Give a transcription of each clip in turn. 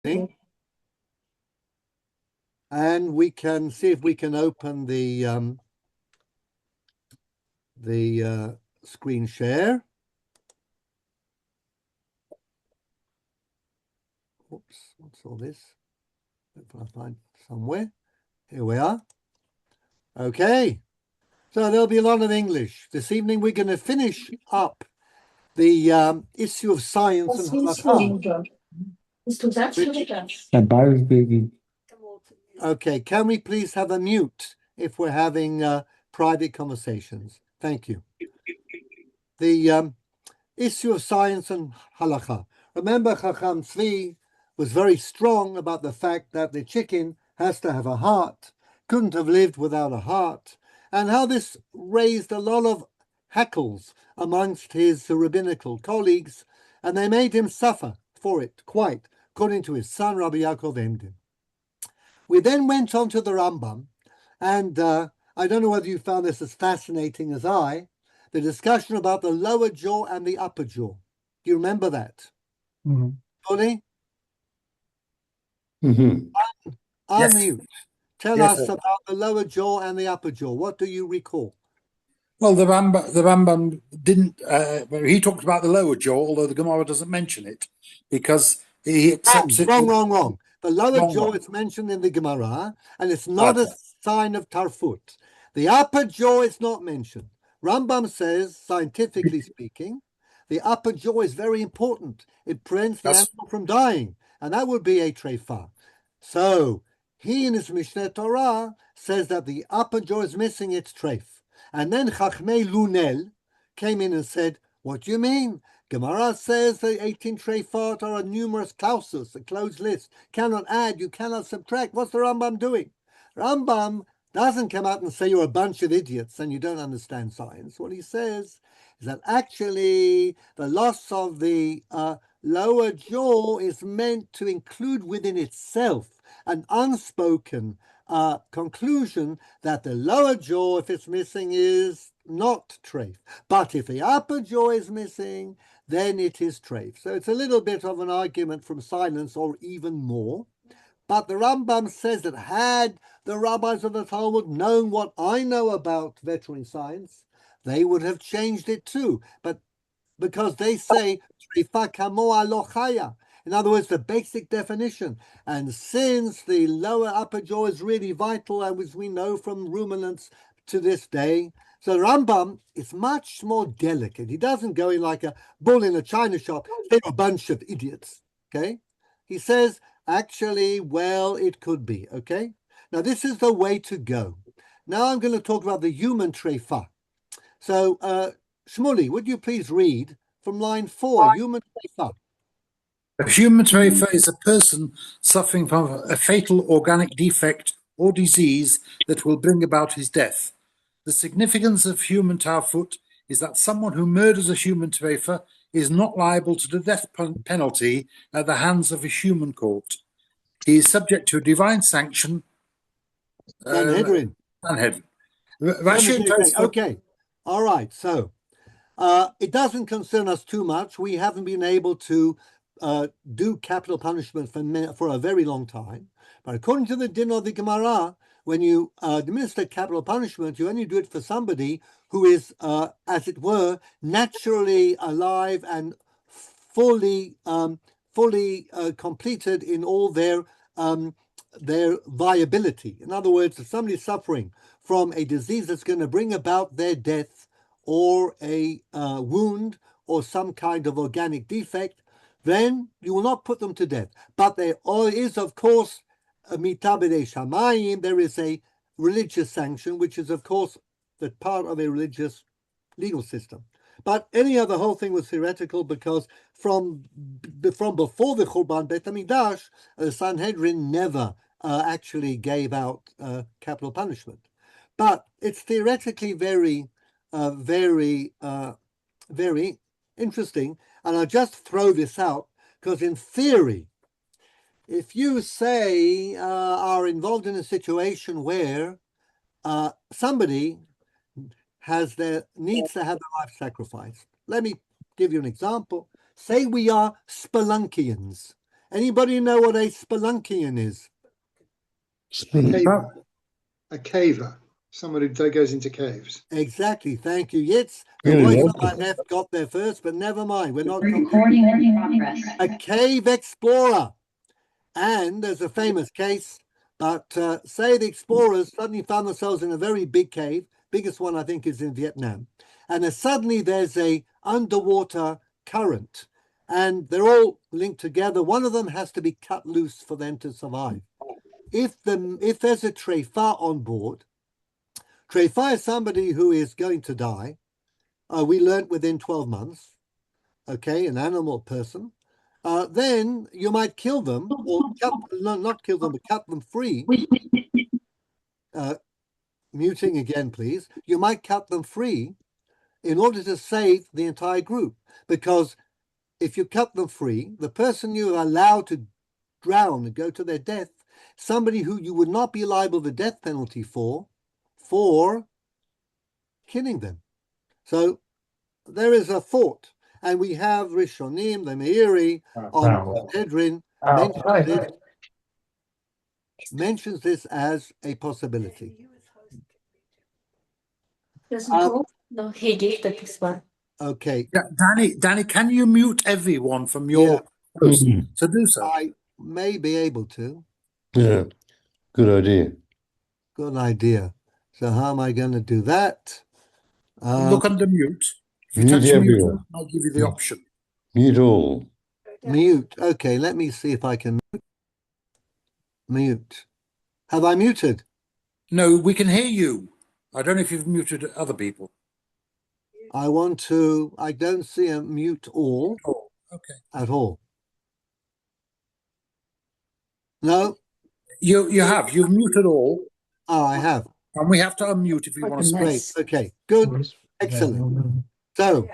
And we can see if we can open the screen share. Oops, what's all this? If I find somewhere. Here we are. Okay. So there'll be a lot of English. This evening we're going to finish up the issue of science and halakha. Okay, can we please have a mute if we're having private conversations? Thank you. The issue of science and halakha. Remember, Chacham Tzvi was very strong about the fact that the chicken has to have a heart, couldn't have lived without a heart, and how this raised a lot of hackles amongst his rabbinical colleagues, and they made him suffer for it quite, according to his son, Rabbi Yaakov Emden. We then went on to the Rambam, and I don't know whether you found this as fascinating as I, the discussion about the lower jaw and the upper jaw. Do you remember that? Tony? Unmute. Yes. Tell us about the lower jaw and the upper jaw. What do you recall? Well, the Rambam didn't. He talked about the lower jaw, although the Gemara doesn't mention it because he accepts it. Wrong. The lower jaw is mentioned in the Gemara, and it's not a sign of tarfut. The upper jaw is not mentioned. Rambam says, scientifically speaking, the upper jaw is very important. It prevents the animal from dying, and that would be a treifa. So he in his Mishneh Torah says that the upper jaw is missing its treif. And then Chachmei Lunel came in and said, what do you mean? Gemara says the 18 treifot are a numerous clausus, a closed list. Cannot add, you cannot subtract. What's the Rambam doing? Rambam doesn't come out and say you're a bunch of idiots and you don't understand science. What he says is that actually the loss of the lower jaw is meant to include within itself an unspoken conclusion that the lower jaw, if it's missing, is not treif. But if the upper jaw is missing, then it is treif. So it's a little bit of an argument from silence or even more. But the Rambam says that had the rabbis of the Talmud known what I know about veterinary science, they would have changed it too. But because they say, treifa kamoa lo chaya. In other words, the basic definition. And since the lower upper jaw is really vital, as we know from ruminants to this day, so the Rambam is much more delicate. He doesn't go in like a bull in a china shop. They're a bunch of idiots, okay? He says, actually, well, it could be, okay? Now, this is the way to go. Now I'm going to talk about the human treifa. So, Shmuley, would you please read from line 4, human treifa? A human treifa is a person suffering from a fatal organic defect or disease that will bring about his death. The significance of human tarfut is that someone who murders a human treifa is not liable to the death penalty at the hands of a human court. He is subject to a divine sanction. Sanhedrin. Okay. All right. So it doesn't concern us too much. We haven't been able to do capital punishment for a very long time. But according to the din of the Gemara, when you administer capital punishment, you only do it for somebody who is, as it were, naturally alive and fully completed in all their viability. In other words, if somebody's suffering from a disease that's going to bring about their death or a wound or some kind of organic defect, then you will not put them to death. But there is, of course, mitabedei shamayim, there is a religious sanction, which is, of course, the part of a religious legal system. But anyhow, the whole thing was theoretical because from before the Churban Beit HaMikdash, the Sanhedrin never actually gave out capital punishment. But it's theoretically very interesting. And I'll just throw this out because in theory, if you say are involved in a situation where somebody needs to have their life sacrificed. Let me give you an example. Say we are Spelunkians Anybody know what a spelunkian is? A caver, someone who goes into caves. Exactly. Thank you. Yitz, the voice on my left got there first, but never mind. We're not Recording in progress. a cave explorer. And there's a famous case, but say the explorers suddenly found themselves in a very big cave. Biggest one, I think, is in Vietnam. And suddenly there's a underwater current, and they're all linked together. One of them has to be cut loose for them to survive. If there's a trefa on board, trefa is somebody who is going to die. We learned within 12 months, okay, an animal person. Then you might kill them, or not kill them, but cut them free. Muting again, please. You might cut them free in order to save the entire group, because if you cut them free, the person you are allowed to drown and go to their death, somebody who you would not be liable the death penalty for killing them. So there is a thought, and we have Rishonim, the Meiri on Sanhedrin mentions this as a possibility. No, he did this one. Okay. Danny, can you mute everyone from your post? So do so. I may be able to. Yeah, good idea. Good idea. So how am I going to do that? Look under mute. If you Mute touch mute, everyone. I'll give you the option. Mute all. Mute. Okay, let me see if I can mute. Have I muted? No, we can hear you. I don't know if you've muted other people. I don't see a mute all Oh, okay. at all. No? You have. You've muted all. Oh, I have. And we have to unmute if you want to speak. Great. Okay, good. Excellent. So,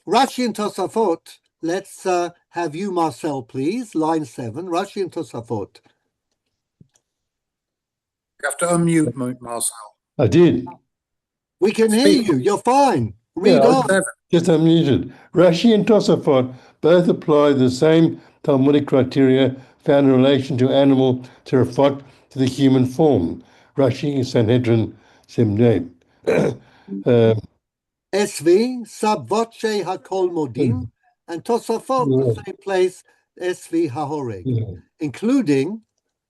Rashi and Tosafot, let's have you, Marcel, please. Line 7, Rashi and Tosafot. You have to unmute, Marcel. I did. We can hear you. You're fine. Read Yeah, on. just unmuted. Rashi and Tosafot both apply the same Talmudic criteria found in relation to animal terafot to the human form. Rashi, Sanhedrin, Simne. SV, sub voce hakol modim, and Tosafot, the same place, SV hahoreg, including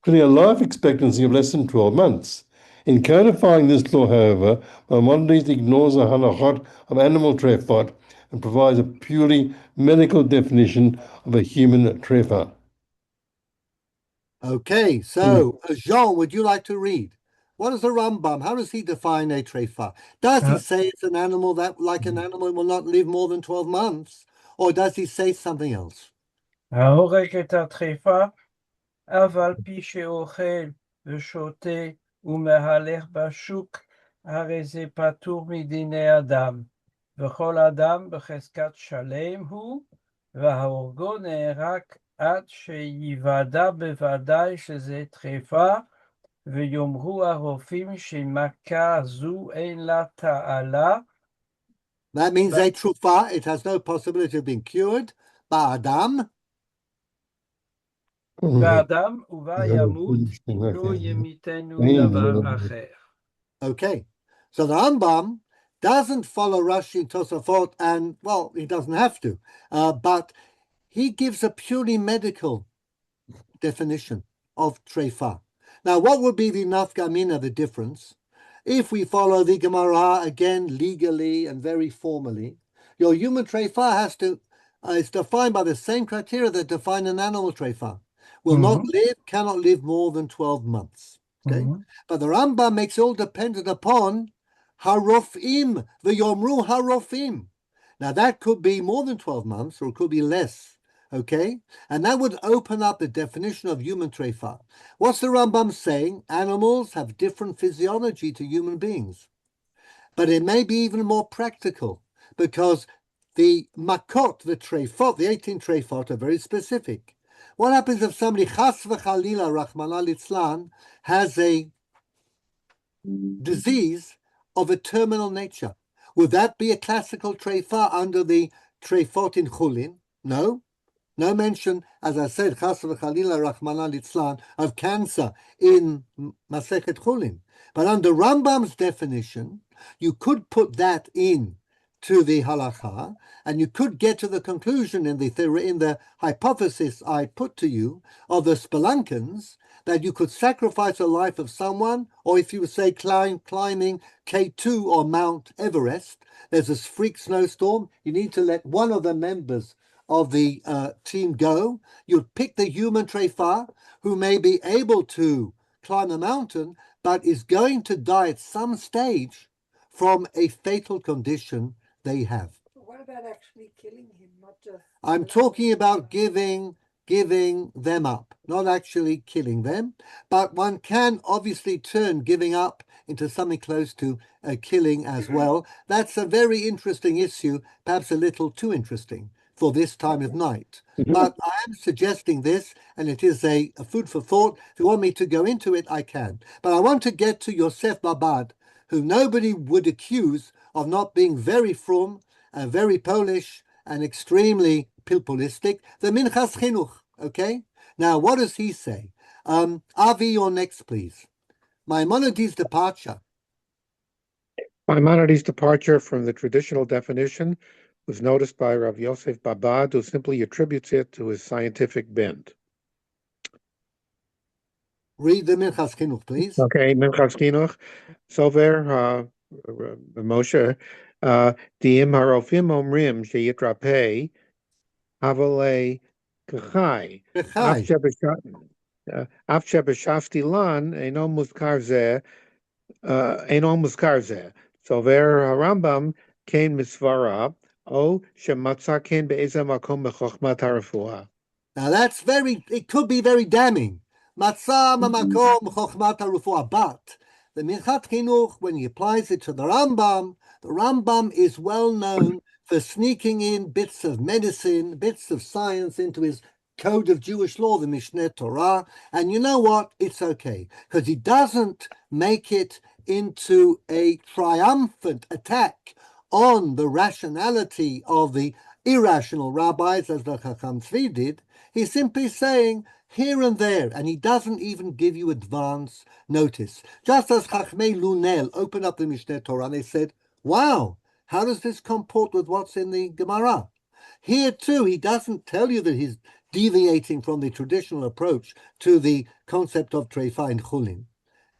A life expectancy of less than 12 months. In codifying this law, however, Maimonides ignores the halachot of animal trefot and provides a purely medical definition of a human trefa. Okay, so Jean, would you like to read? What is the Rambam? How does he define a trefa? Does he say it's an animal that, like an animal, will not live more than 12 months? Or does he say something else? ההורג את הטרפה, אף על פי שאוכל ושותה ומהלך בשוק, הרי זה פטור מדיני אדם. וכל אדם בחזקת שלם הוא, וההורגו נהרג עד שיוודע בוודאי שזה טרפה, ויאמרו הרופאים שמכה זו אין לה תעלה. That means a trufa, it has no possibility of being cured. Ba'adam. ואדם ובה ימות, לא ימיתנו דבר אחר. Okay, so the Rambam doesn't follow Rashi and Tosafot, and, well, he doesn't have to, but he gives a purely medical definition of trefa. Now, what would be the nafkamina, the difference? If we follow the Gemara, again, legally and very formally, your human trefa is defined by the same criteria that define an animal trefa. Will not live, cannot live more than 12 months. Okay, but the Rambam makes it all dependent upon harofim, the yomru harofim. Now that could be more than 12 months, or it could be less. Okay, and that would open up the definition of human trefa. What's the Rambam saying? Animals have different physiology to human beings, but it may be even more practical because the makot, the trefot, the 18 trefot are very specific. What happens if somebody, chas v'chalila, Rachmana litzlan, has a disease of a terminal nature? Would that be a classical trefa under the trefot in chulin? No, No mention, as I said, Chas v'Chalila Rachmana Litzlan, of cancer in Masechet Chulin. But under Rambam's definition, you could put that in to the halacha, and you could get to the conclusion in the hypothesis I put to you of the Spelunkans that you could sacrifice the life of someone, or if you say climbing K2 or Mount Everest, there's this freak snowstorm, you need to let one of the members of the team go. You'd pick the human trefa who may be able to climb a mountain, but is going to die at some stage from a fatal condition they have. What about actually killing him, not just... I'm talking about giving them up, not actually killing them, but one can obviously turn giving up into something close to killing as well. That's a very interesting issue, perhaps a little too interesting for this time of night. But I am suggesting this, and it is a food for thought. If you want me to go into it, I can. But I want to get to Yosef Babad, who nobody would accuse of not being very frum, very Polish, and extremely pilpulistic, the Minchas Chinuch, okay? Now, what does he say? Avi, you're next, please. Maimonides' departure. Maimonides' departure from the traditional definition was noticed by Rav Yosef Babad, who simply attributes it to his scientific bent. Read the Minchas Chinuch, please. Okay, Minchas Chinuch. Sover Moshe, Diim Harofim Omrim Sheyitrapeh Havale Kachai. Af Shebeshafti Lan Eno Muskar Zeh Eno Muskar Zeh. Sover Harambam Kain Misvara O Shematza Kain Be'ezeh Makom Bechochmat HaRefuah. Now that's it could be very damning. Matzah Mamakom Chochmat HaRefuah. But the Minchas Chinuch, when he applies it to the Rambam is well known for sneaking in bits of medicine, bits of science into his code of Jewish law, the Mishneh Torah. And you know what? It's okay, because he doesn't make it into a triumphant attack on the rationality of the irrational rabbis, as the Chacham Tzvi did. He's simply saying here and there, and he doesn't even give you advance notice. Just as Chachmei Lunel opened up the Mishneh Torah, and they said, wow, how does this comport with what's in the Gemara? Here too, he doesn't tell you that he's deviating from the traditional approach to the concept of Treifa and Chulin.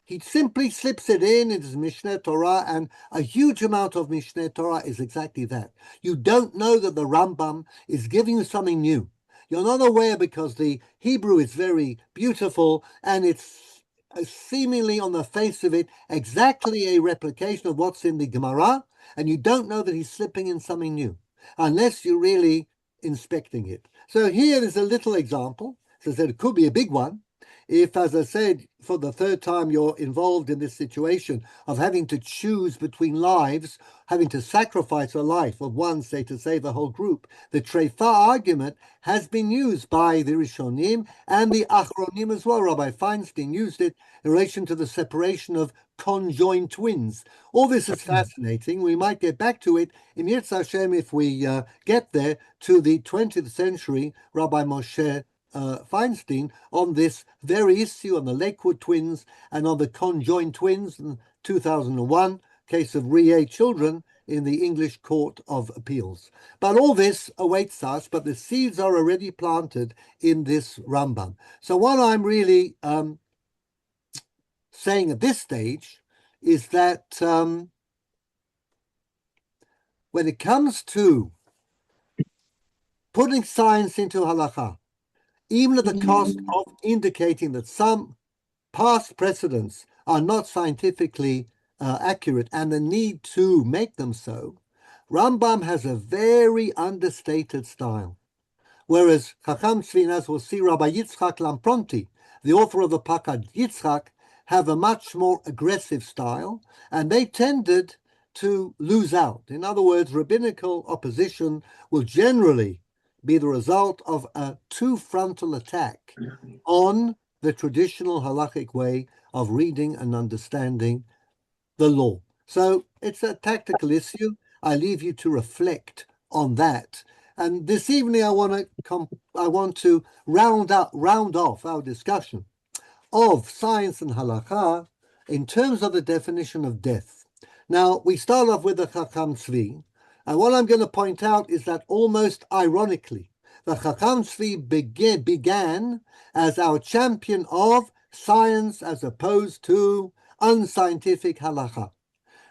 He simply slips it in his Mishneh Torah, and a huge amount of Mishneh Torah is exactly that. You don't know that the Rambam is giving you something new. You're not aware because the Hebrew is very beautiful, and it's seemingly on the face of it exactly a replication of what's in the Gemara, and you don't know that he's slipping in something new, unless you're really inspecting it. So here is a little example. As I said, it could be a big one. If, as I said, for the third time you're involved in this situation of having to choose between lives, having to sacrifice a life of one, say, to save a whole group, the Treifa argument has been used by the Rishonim and the Achronim as well. Rabbi Feinstein used it in relation to the separation of conjoined twins. All this is fascinating. We might get back to it in Yirtzeh Hashem if we get there to the 20th century Rabbi Moshe Feinstein on this very issue, on the Lakewood twins and on the conjoined twins in 2001 case of Rie children in the English Court of Appeals. But all this awaits us, but the seeds are already planted in this Rambam. So what I'm really saying at this stage is that when it comes to putting science into halakha, even at the cost of indicating that some past precedents are not scientifically accurate and the need to make them so, Rambam has a very understated style. Whereas Chacham Tzvi, as we'll see, Rabbi Yitzchak Lampronti, the author of the Pakad Yitzchak, have a much more aggressive style, and they tended to lose out. In other words, rabbinical opposition will generally be the result of a two-frontal attack on the traditional halachic way of reading and understanding the law. So it's a tactical issue. I leave you to reflect on that. And this evening, I want to round off our discussion of science and halakha in terms of the definition of death. Now, we start off with the Chacham Tzvi, and what I'm going to point out is that almost ironically, the Chacham Tzvi began as our champion of science as opposed to unscientific halakha.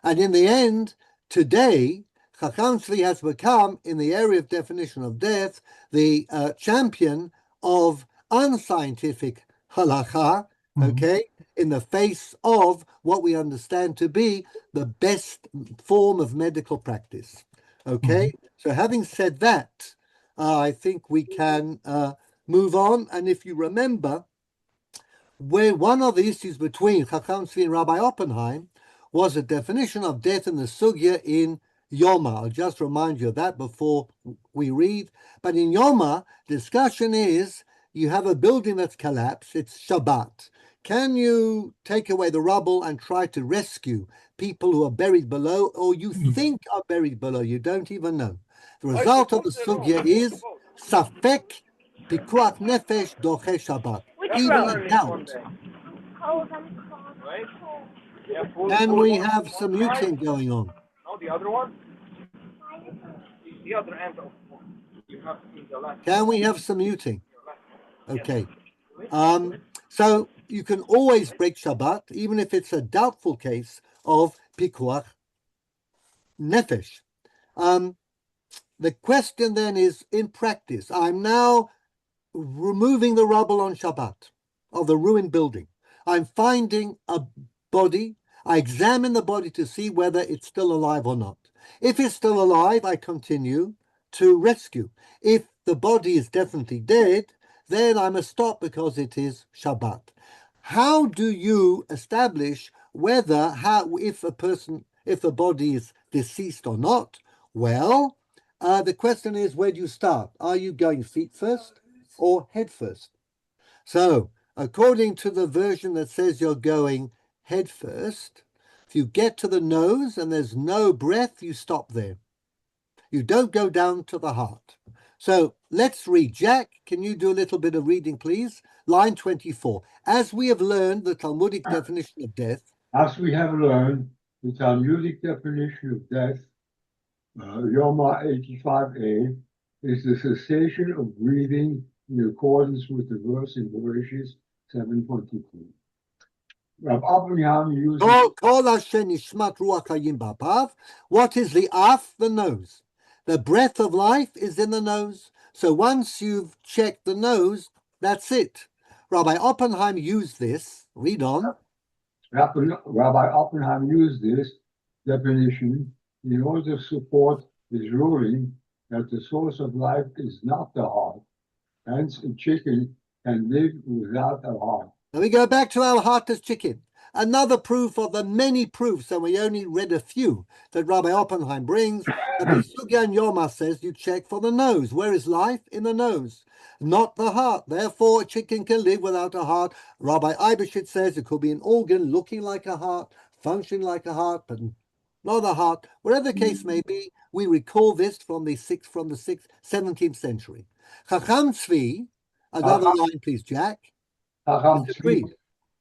And in the end, today, Chacham Tzvi has become, in the area of definition of death, the champion of unscientific halakha, okay, in the face of what we understand to be the best form of medical practice. Okay, so having said that, I think we can move on. And if you remember, where one of the issues between Chacham Tzvi and Rabbi Oppenheim was a definition of death in the sugya in Yoma. I'll just remind you of that before we read. But in Yoma, discussion is you have a building that's collapsed, it's Shabbat. Can you take away the rubble and try to rescue people who are buried below, or you think are buried below, you don't even know? The result of the sugya is Safek Pikuach Nefesh Doche Shabbat. Even a doubt. And we have some muting going on. The other one? The other end of you have in the left. Can we have some muting? Okay. So you can always break Shabbat, even if it's a doubtful case of Pikuach Nefesh. The question then is, in practice, I'm now removing the rubble on Shabbat of the ruined building. I'm finding a body. I examine the body to see whether it's still alive or not. If it's still alive, I continue to rescue. If the body is definitely dead, then I must stop because it is Shabbat. How do you establish if the body is deceased or not? Well, the question is, where do you start? Are you going feet first or head first? So, according to the version that says you're going head first, if you get to the nose and there's no breath, you stop there. You don't go down to the heart. So let's read. Jack, can you do a little bit of reading, please? Line 24. As we have learned the Talmudic definition of death. As we have learned the Talmudic definition of death, Yoma 85a, is the cessation of breathing in accordance with the verse in Bereshit 7:22. Rabbi Abraham uses what is the af? The nose. The breath of life is in the nose. So once you've checked the nose, that's it. Rabbi Oppenheim used this. Read on. Rabbi Oppenheim used this definition in order to support his ruling that the source of life is not the heart. Hence, a chicken can live without a heart. And we go back to our heartless chicken. Another proof of the many proofs, and we only read a few, that Rabbi Oppenheim brings. That the Sugya and Yoma says you check for the nose. Where is life? In the nose, not the heart. Therefore, a chicken can live without a heart. Rabbi Eibeshit says it could be an organ looking like a heart, functioning like a heart, but not a heart. Whatever the case may be, we recall this from the 17th century. Chacham Tzvi, another line, please, Jack. Chacham Tzvi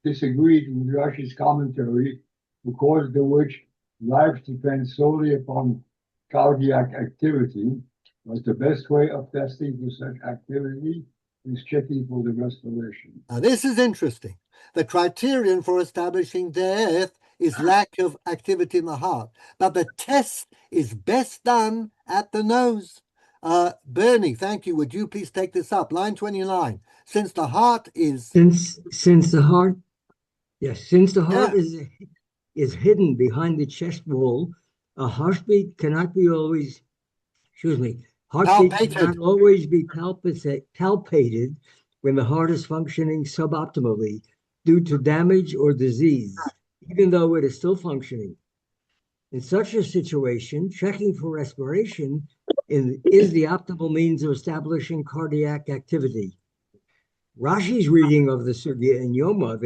disagreed with Rashi's commentary, according to which life depends solely upon cardiac activity, but the best way of testing for such activity is checking for the respiration. Now, this is interesting. The criterion for establishing death is lack of activity in the heart, but the test is best done at the nose. Bernie, thank you. Would you please take this up? Line 29. Since the heart is is hidden behind the chest wall, a heartbeat cannot always be palpated when the heart is functioning suboptimally due to damage or disease, even though it is still functioning. In such a situation, checking for respiration is the optimal means of establishing cardiac activity. Rashi's reading of the Sugya in Yoma,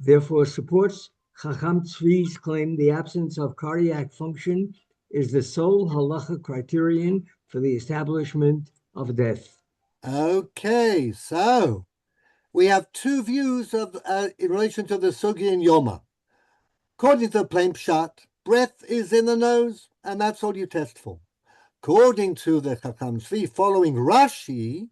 therefore supports Chacham Tzvi's claim the absence of cardiac function is the sole halacha criterion for the establishment of death. Okay, so we have two views of in relation to the Sugi and Yoma. According to the plain pshat, breath is in the nose, and that's all you test for. According to the Chacham Tzvi, following Rashi,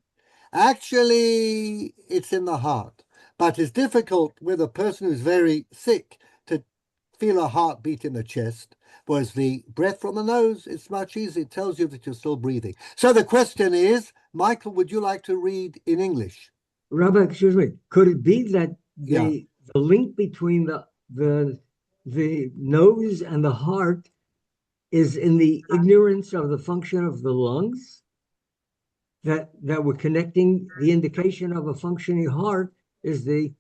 actually it's in the heart. But it's difficult with a person who's very sick to feel a heartbeat in the chest, whereas the breath from the nose, it's much easier. It tells you that you're still breathing. So the question is, Michael, would you like to read in English? Rabbi, excuse me, could it be that the link between the nose and the heart is in the ignorance of the function of the lungs? That we're connecting the indication of a functioning heart is the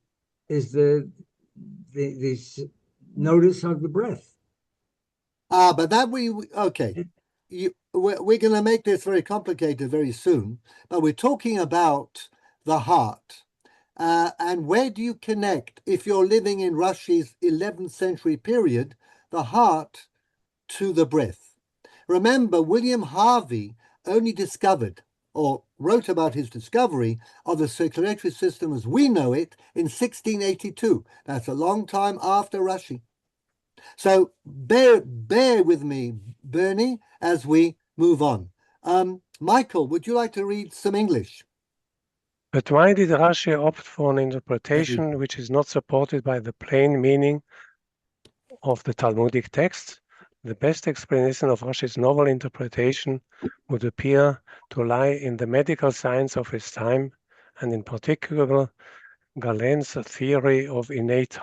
notice of the breath. But that okay. We're going to make this very complicated very soon, but we're talking about the heart. And where do you connect, if you're living in Rashi's 11th century period, the heart to the breath? Remember, William Harvey only discovered or wrote about his discovery of the circulatory system as we know it in 1682. That's a long time after Rashi. So bear with me, Bernie, as we move on. Michael, would you like to read some English? But why did Rashi opt for an interpretation which is not supported by the plain meaning of the Talmudic text? The best explanation of Rashi's novel interpretation would appear to lie in the medical science of his time, and in particular, Galen's theory of innate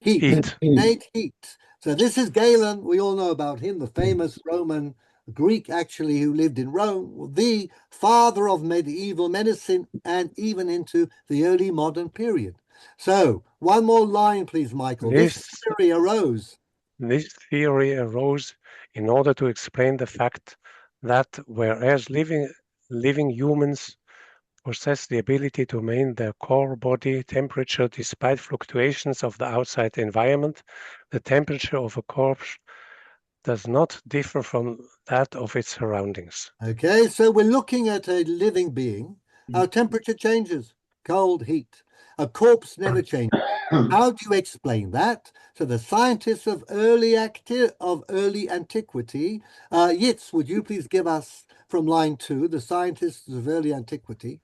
heat. Innate heat. So this is Galen. We all know about him, the famous Roman Greek, actually, who lived in Rome, the father of medieval medicine and even into the early modern period. So one more line, please, Michael. This theory arose. This theory arose in order to explain the fact that whereas living humans possess the ability to maintain their core body temperature despite fluctuations of the outside environment, the temperature of a corpse does not differ from that of its surroundings. Okay, so we're looking at a living being. Our temperature changes, cold, heat. A corpse never changes. How do you explain that? So the scientists of early antiquity, Yitz, would you please give us from line 2, the scientists of early antiquity?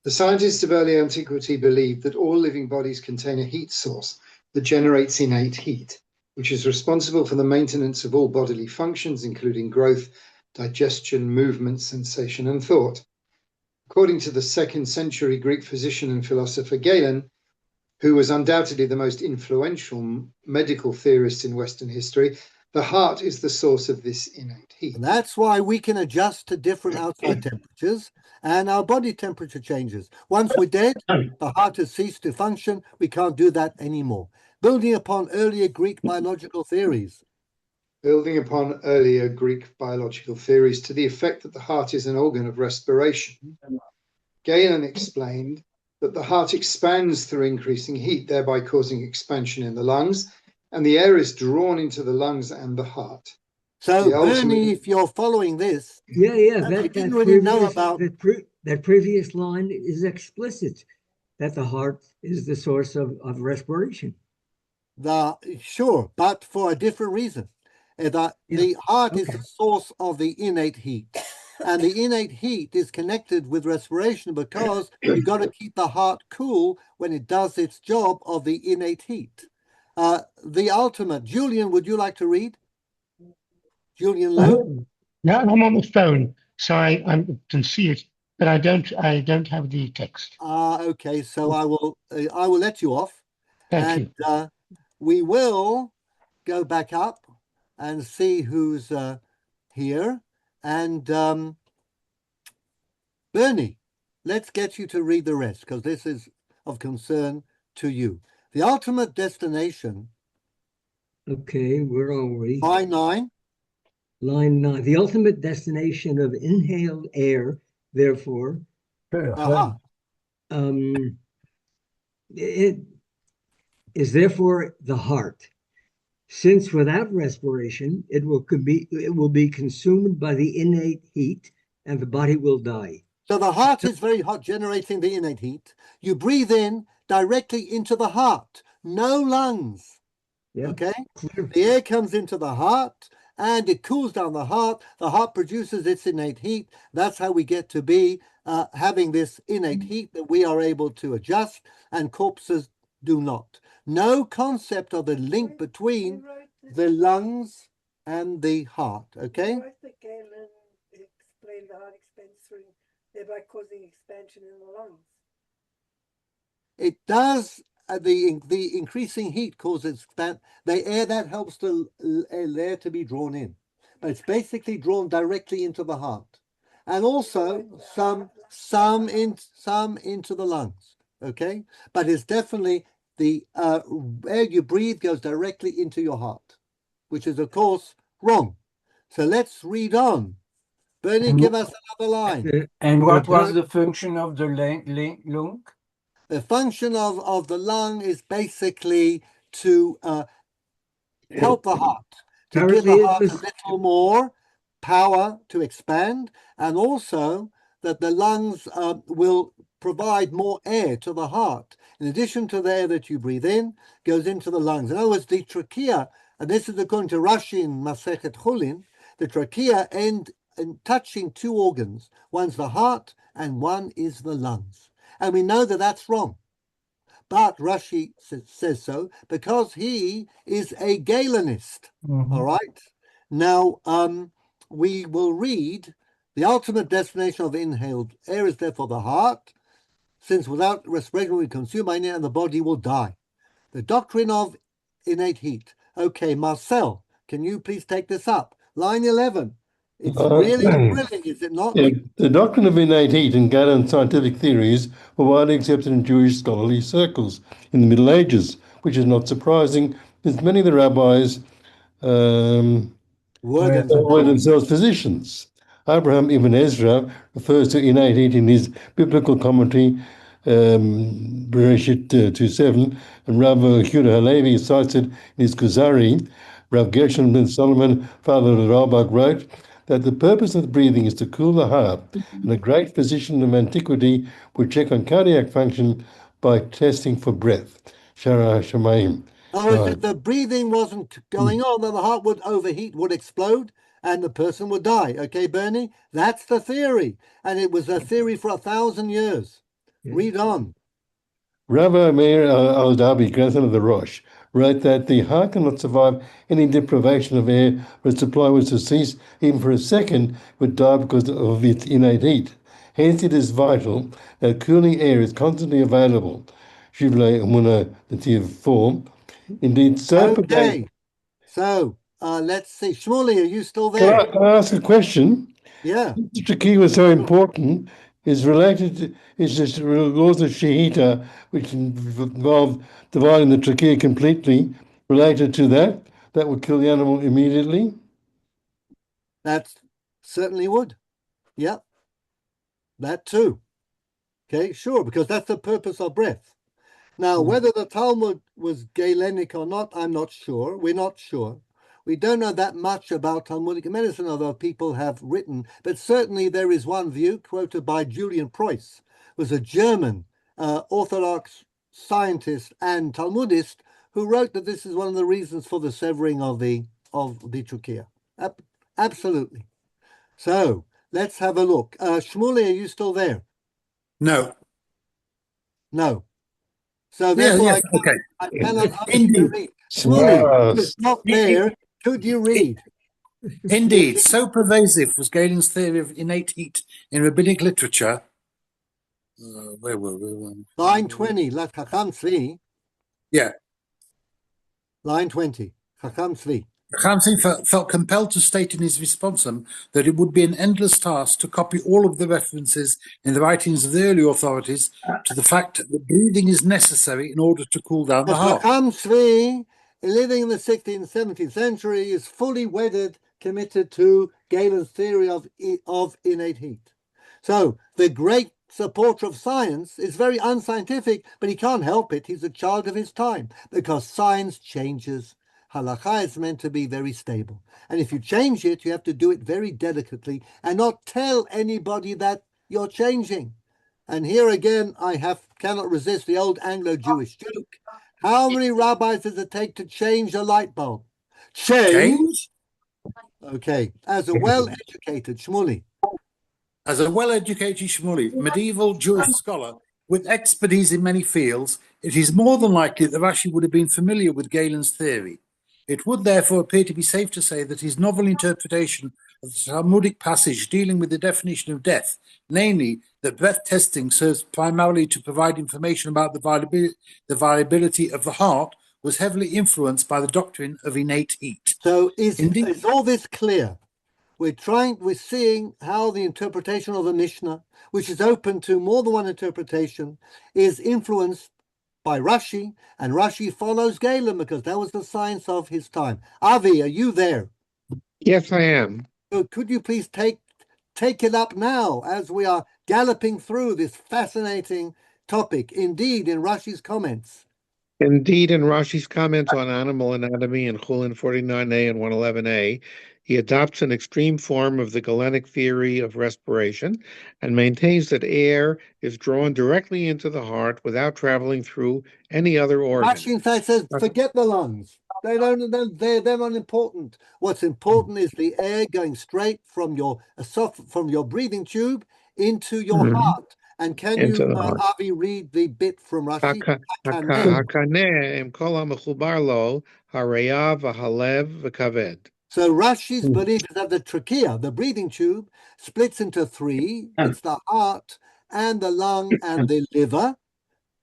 The scientists of early antiquity believed that all living bodies contain a heat source that generates innate heat, which is responsible for the maintenance of all bodily functions, including growth, digestion, movement, sensation, and thought. According to the 2nd century Greek physician and philosopher Galen, who was undoubtedly the most influential medical theorist in Western history, the heart is the source of this innate heat. And that's why we can adjust to different outside temperatures and our body temperature changes. Once we're dead, the heart has ceased to function. We can't do that anymore. Building upon earlier Greek biological theories. Building upon earlier Greek biological theories to the effect that the heart is an organ of respiration, Galen explained that the heart expands through increasing heat, thereby causing expansion in the lungs, and the air is drawn into the lungs and the heart. So, Bernie, if you're following this, that didn't really know about that previous line is explicit, that the heart is the source of respiration. Sure, but for a different reason. The heart is the source of the innate heat. And the innate heat is connected with respiration because you've got to keep the heart cool when it does its job of the innate heat. The ultimate. Julian, would you like to read? Julian Lowe? No, I'm on the phone, so I can see it, but I don't have the text. Okay, so I will let you off. Thank you. We will go back up and see who's here. And Bernie, let's get you to read the rest, because this is of concern to you. The ultimate destination. Okay, where are we? Line 9. Line 9. The ultimate destination of inhaled air, therefore, it is therefore the heart. Since without respiration, it will be consumed by the innate heat and the body will die. So the heart is very hot, generating the innate heat. You breathe in directly into the heart, no lungs. Yeah. Okay? The air comes into the heart and it cools down the heart. The heart produces its innate heat. That's how we get to be having this innate heat that we are able to adjust, and corpses do not. No concept of the link between the lungs and the heart. Okay? Galen explained the heart expands through, thereby causing expansion in the lungs. It does. The increasing heat causes the air that helps the air to be drawn in, but it's basically drawn directly into the heart, and also some into the lungs. Okay, but it's definitely the air you breathe goes directly into your heart, which is of course wrong. So let's read on. Bernie, give us another line. And what was the function of the lung? The function of the lung is basically to help the heart, to give the heart a little more power to expand, and also that the lungs will provide more air to the heart. In addition to the air that you breathe in, goes into the lungs. In other words, the trachea, and this is according to Rashi in Masechet Chulin, the trachea end in touching two organs. One's the heart and one is the lungs. And we know that that's wrong. But Rashi says so because he is a Galenist. All right. Now, we will read the ultimate destination of inhaled air is therefore the heart, since without respiration we consume air and the body will die. The doctrine of innate heat. Okay, Marcel, can you please take this up? Line 11. It's really thrilling, is it not? Yeah, the doctrine of innate heat and Galen scientific theories were widely accepted in Jewish scholarly circles in the Middle Ages, which is not surprising, since many of the rabbis were themselves physicians. Abraham ibn Ezra refers to innate heat in his biblical commentary, Bereshit 2:7, and Rav Yehuda Halevi cites it in his Kuzari. Rav Gershon ben Solomon, father of Rambam, wrote that the purpose of breathing is to cool the heart, and a great physician of antiquity would check on cardiac function by testing for breath. Shara Shemaim. Oh, if the breathing wasn't going on, then the heart would overheat, would explode, and the person would die. Okay, Bernie? That's the theory. And it was a theory for 1,000 years. Read on. Rabbi Meir al-Dabi, grandson of the Rosh, wrote that the heart cannot survive any deprivation of air, but its supply was to cease even for a second, it would die because of its innate heat. Hence, it is vital that cooling air is constantly available. Shivlei Umuna, the tier 4. Indeed, so okay. So, let's see. Shmuley, are you still there? Can I ask a question? Yeah. The trachea was so important is related to the laws of Shehita, which involve dividing the trachea completely, related to that would kill the animal immediately? That certainly would. Yeah. That too. Okay, sure, because that's the purpose of breath. Now, whether the Talmud was Galenic or not, I'm not sure. We're not sure. We don't know that much about Talmudic medicine, although people have written, but certainly there is one view quoted by Julian Preuss, who was a German Orthodox scientist and Talmudist, who wrote that this is one of the reasons for the severing of the trachea. Absolutely. So let's have a look. Shmuley, are you still there? No. No. So therefore, I cannot ask you to read. Shmuley, it's not there. Could you read? Indeed, so pervasive was Galen's theory of innate heat in rabbinic literature. Where were we? Line 20, Chacham Tzvi. Yeah. Line 20, Chacham Tzvi. Chacham Tzvi felt compelled to state in his Responsum that it would be an endless task to copy all of the references in the writings of the early authorities to the fact that breathing is necessary in order to cool down the heart. Chacham Tzvi, living in the 16th, 17th century, is fully committed to Galen's theory of innate heat. So the great supporter of science is very unscientific, but he can't help it. He's a child of his time because science changes. Halakha is meant to be very stable. And if you change it, you have to do it very delicately and not tell anybody that you're changing. And here again, cannot resist the old Anglo-Jewish joke. How many rabbis does it take to change a light bulb? Change? Okay, as a well-educated Shmuley. As a well-educated Shmuley, medieval Jewish scholar with expertise in many fields, it is more than likely that Rashi would have been familiar with Galen's theory. It would therefore appear to be safe to say that his novel interpretation of the Talmudic passage dealing with the definition of death, namely that breath testing serves primarily to provide information about the variability of the heart, was heavily influenced by the doctrine of innate heat. So is all this clear? We're seeing how the interpretation of the Mishnah, which is open to more than one interpretation, is influenced by Rashi, and Rashi follows Galen because that was the science of his time. Avi, are you there? Yes, I am. So could you please take it up now as we are galloping through this fascinating topic, indeed, in Rashi's comments? Indeed, in Rashi's comments on animal anatomy in Chulin 49a and 111a, he adopts an extreme form of the Galenic theory of respiration and maintains that air is drawn directly into the heart without traveling through any other organ. Rashi, in fact, says, forget the lungs. They're not important. What's important is the air going straight from your breathing tube into your heart. And can you, Avi, read the bit from Rashi? So Rashi's belief is that the trachea, the breathing tube, splits into three. It's the heart and the lung and the liver.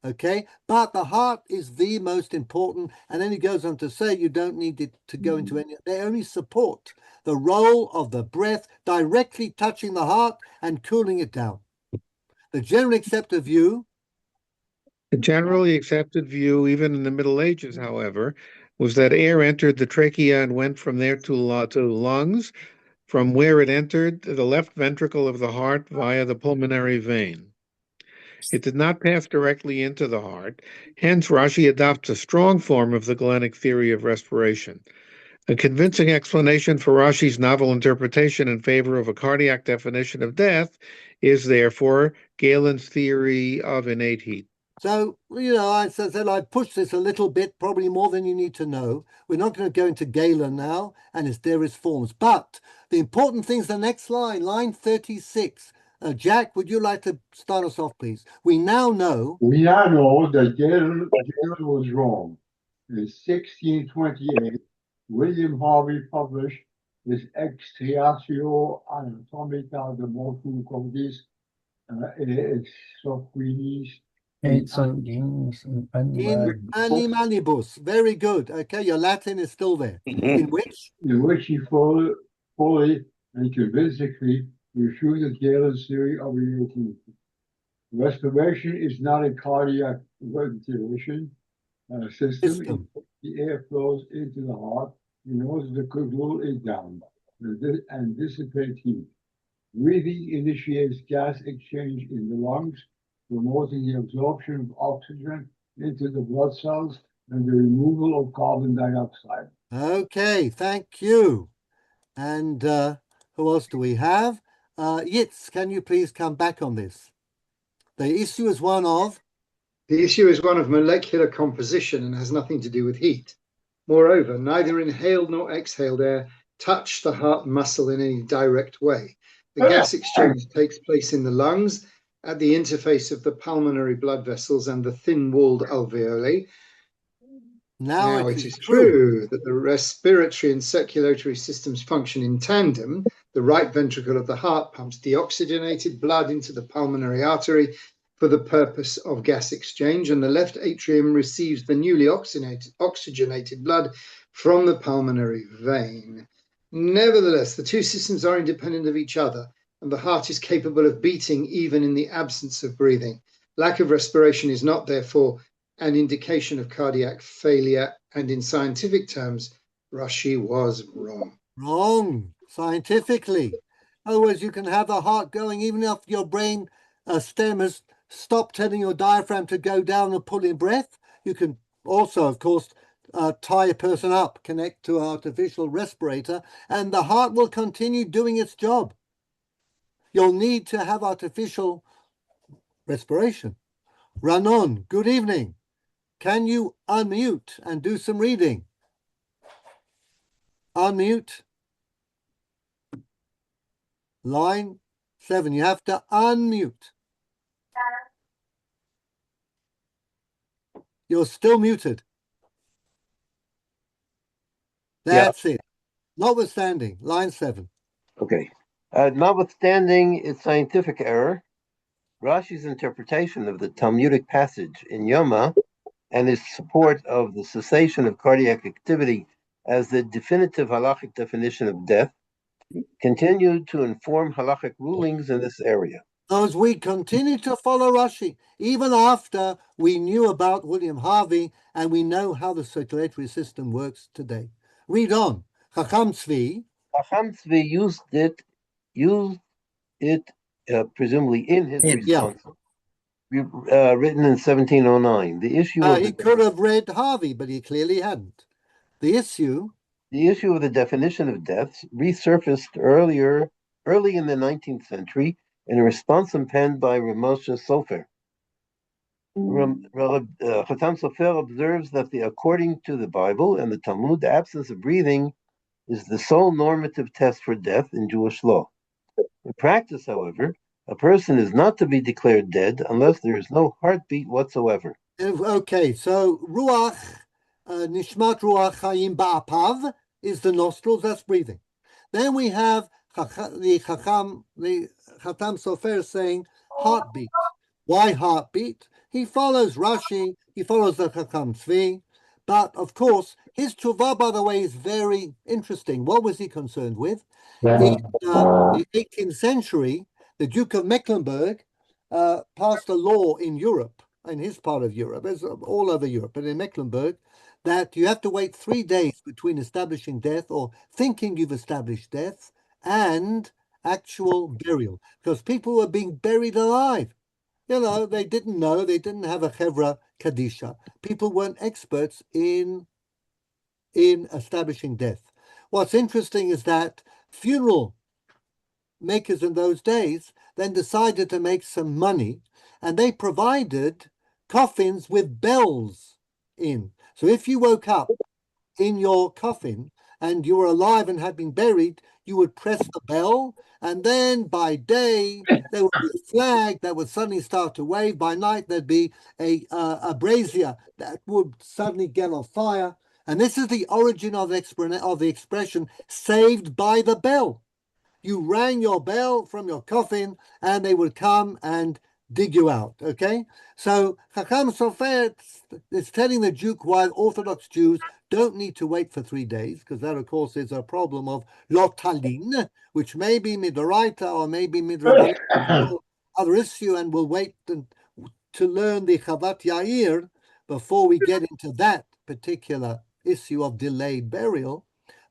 Okay, but the heart is the most important. And then he goes on to say you don't need it to go into any, they only support the role of the breath directly touching the heart and cooling it down. The generally accepted view. The generally accepted view, even in the Middle Ages, however, was that air entered the trachea and went from there to lungs, from where it entered the left ventricle of the heart via the pulmonary vein. It did not pass directly into the heart. Hence, Rashi adopts a strong form of the Galenic theory of respiration. A convincing explanation for Rashi's novel interpretation in favor of a cardiac definition of death is, therefore, Galen's theory of innate heat. So, I said I pushed this a little bit, probably more than you need to know. We're not going to go into Galen now and his various forms. But the important thing is the next line, line 36. Jack, would you like to start us off, please? We now know that Galen was wrong. In 1628, William Harvey published his Extriatio Anatomica de Mortu Cordis Soquinis in animalibus. Very good. Okay, your Latin is still there. In which he fully and convincingly refuted Galen's theory of innate. Respiration is not a cardiac ventilation system. The air flows into the heart in order to cool it down and dissipate heat. Breathing initiates gas exchange in the lungs, promoting the absorption of oxygen into the blood cells and the removal of carbon dioxide. Okay, thank you. And who else do we have? Yitz, can you please come back on this? The issue is one of molecular composition and has nothing to do with heat. Moreover, neither inhaled nor exhaled air touch the heart muscle in any direct way. The gas exchange takes place in the lungs at the interface of the pulmonary blood vessels and the thin-walled alveoli. Now it is true that the respiratory and circulatory systems function in tandem. The right ventricle of the heart pumps deoxygenated blood into the pulmonary artery for the purpose of gas exchange, and the left atrium receives the newly oxygenated blood from the pulmonary vein. Nevertheless, the two systems are independent of each other, and the heart is capable of beating even in the absence of breathing. Lack of respiration is not, therefore, an indication of cardiac failure, and in scientific terms, Rashi was wrong. Wrong, scientifically. Otherwise, you can have the heart going even if your brain stem has stopped telling your diaphragm to go down and pull in breath. You can also, of course, tie a person up, connect to an artificial respirator, and the heart will continue doing its job. You'll need to have artificial respiration. Ranon, good evening. Can you unmute and do some reading? Unmute. Line 7. You have to unmute. You're still muted. That's it. Notwithstanding, line 7. Okay. Notwithstanding its scientific error, Rashi's interpretation of the Talmudic passage in Yoma and his support of the cessation of cardiac activity as the definitive halachic definition of death continued to inform halachic rulings in this area. As we continue to follow Rashi, even after we knew about William Harvey and we know how the circulatory system works today. Read on. Chacham Tzvi used it presumably in his Responsa, written in 1709. The issue of he could have read Harvey, but he clearly hadn't. The issue of the definition of death resurfaced early in the 19th century in a response penned by Ramosha Sofer. Chatam Sofer observes that according to the Bible and the Talmud, the absence of breathing is the sole normative test for death in Jewish law. In practice, however, a person is not to be declared dead unless there is no heartbeat whatsoever. Okay, so Ruach, Nishmat Ruach Chaim Ba'apav is the nostrils, that's breathing. Then we have the Chatam Sofer saying heartbeat. Why heartbeat? He follows Rashi, he follows the Chacham Tzvi, but of course, his tshuva, by the way, is very interesting. What was he concerned with? In the 18th century, the Duke of Mecklenburg passed a law in Europe, in his part of Europe, as all over Europe, but in Mecklenburg, that you have to wait 3 days between establishing death or thinking you've established death and actual burial, because people were being buried alive. You know, they didn't know, they didn't have a Chevra Kadisha. People weren't experts in establishing death. What's interesting is that funeral makers in those days then decided to make some money, and they provided coffins with bells in. So if you woke up in your coffin and you were alive and had been buried, you would press the bell, and then by day there would be a flag that would suddenly start to wave. By night there'd be a brazier that would suddenly get on fire. And this is the origin of the expression "saved by the bell." You rang your bell from your coffin, and they would come and dig you out. Okay, so Chacham Sofer is telling the Duke why Orthodox Jews don't need to wait for 3 days, because that, of course, is a problem of lotalin, which may be midoraita or maybe midrabanan, other issue, and we'll wait to learn the Chavat Yair before we get into that particular issue of delayed burial.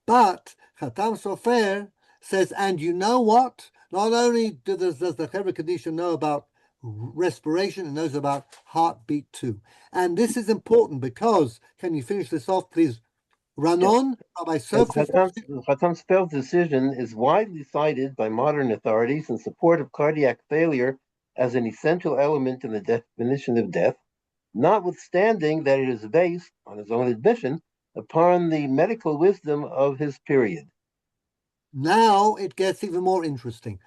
But Chatam Sofer says, and you know what? Not only does the Chevra Kadisha know about respiration, it knows about heartbeat too. And this is important because, can you finish this off, please? Ranon, Rabbi Chatam Sofer's decision is widely cited by modern authorities in support of cardiac failure as an essential element in the definition of death, notwithstanding that it is based, on his own admission, upon the medical wisdom of his period. Now it gets even more interesting.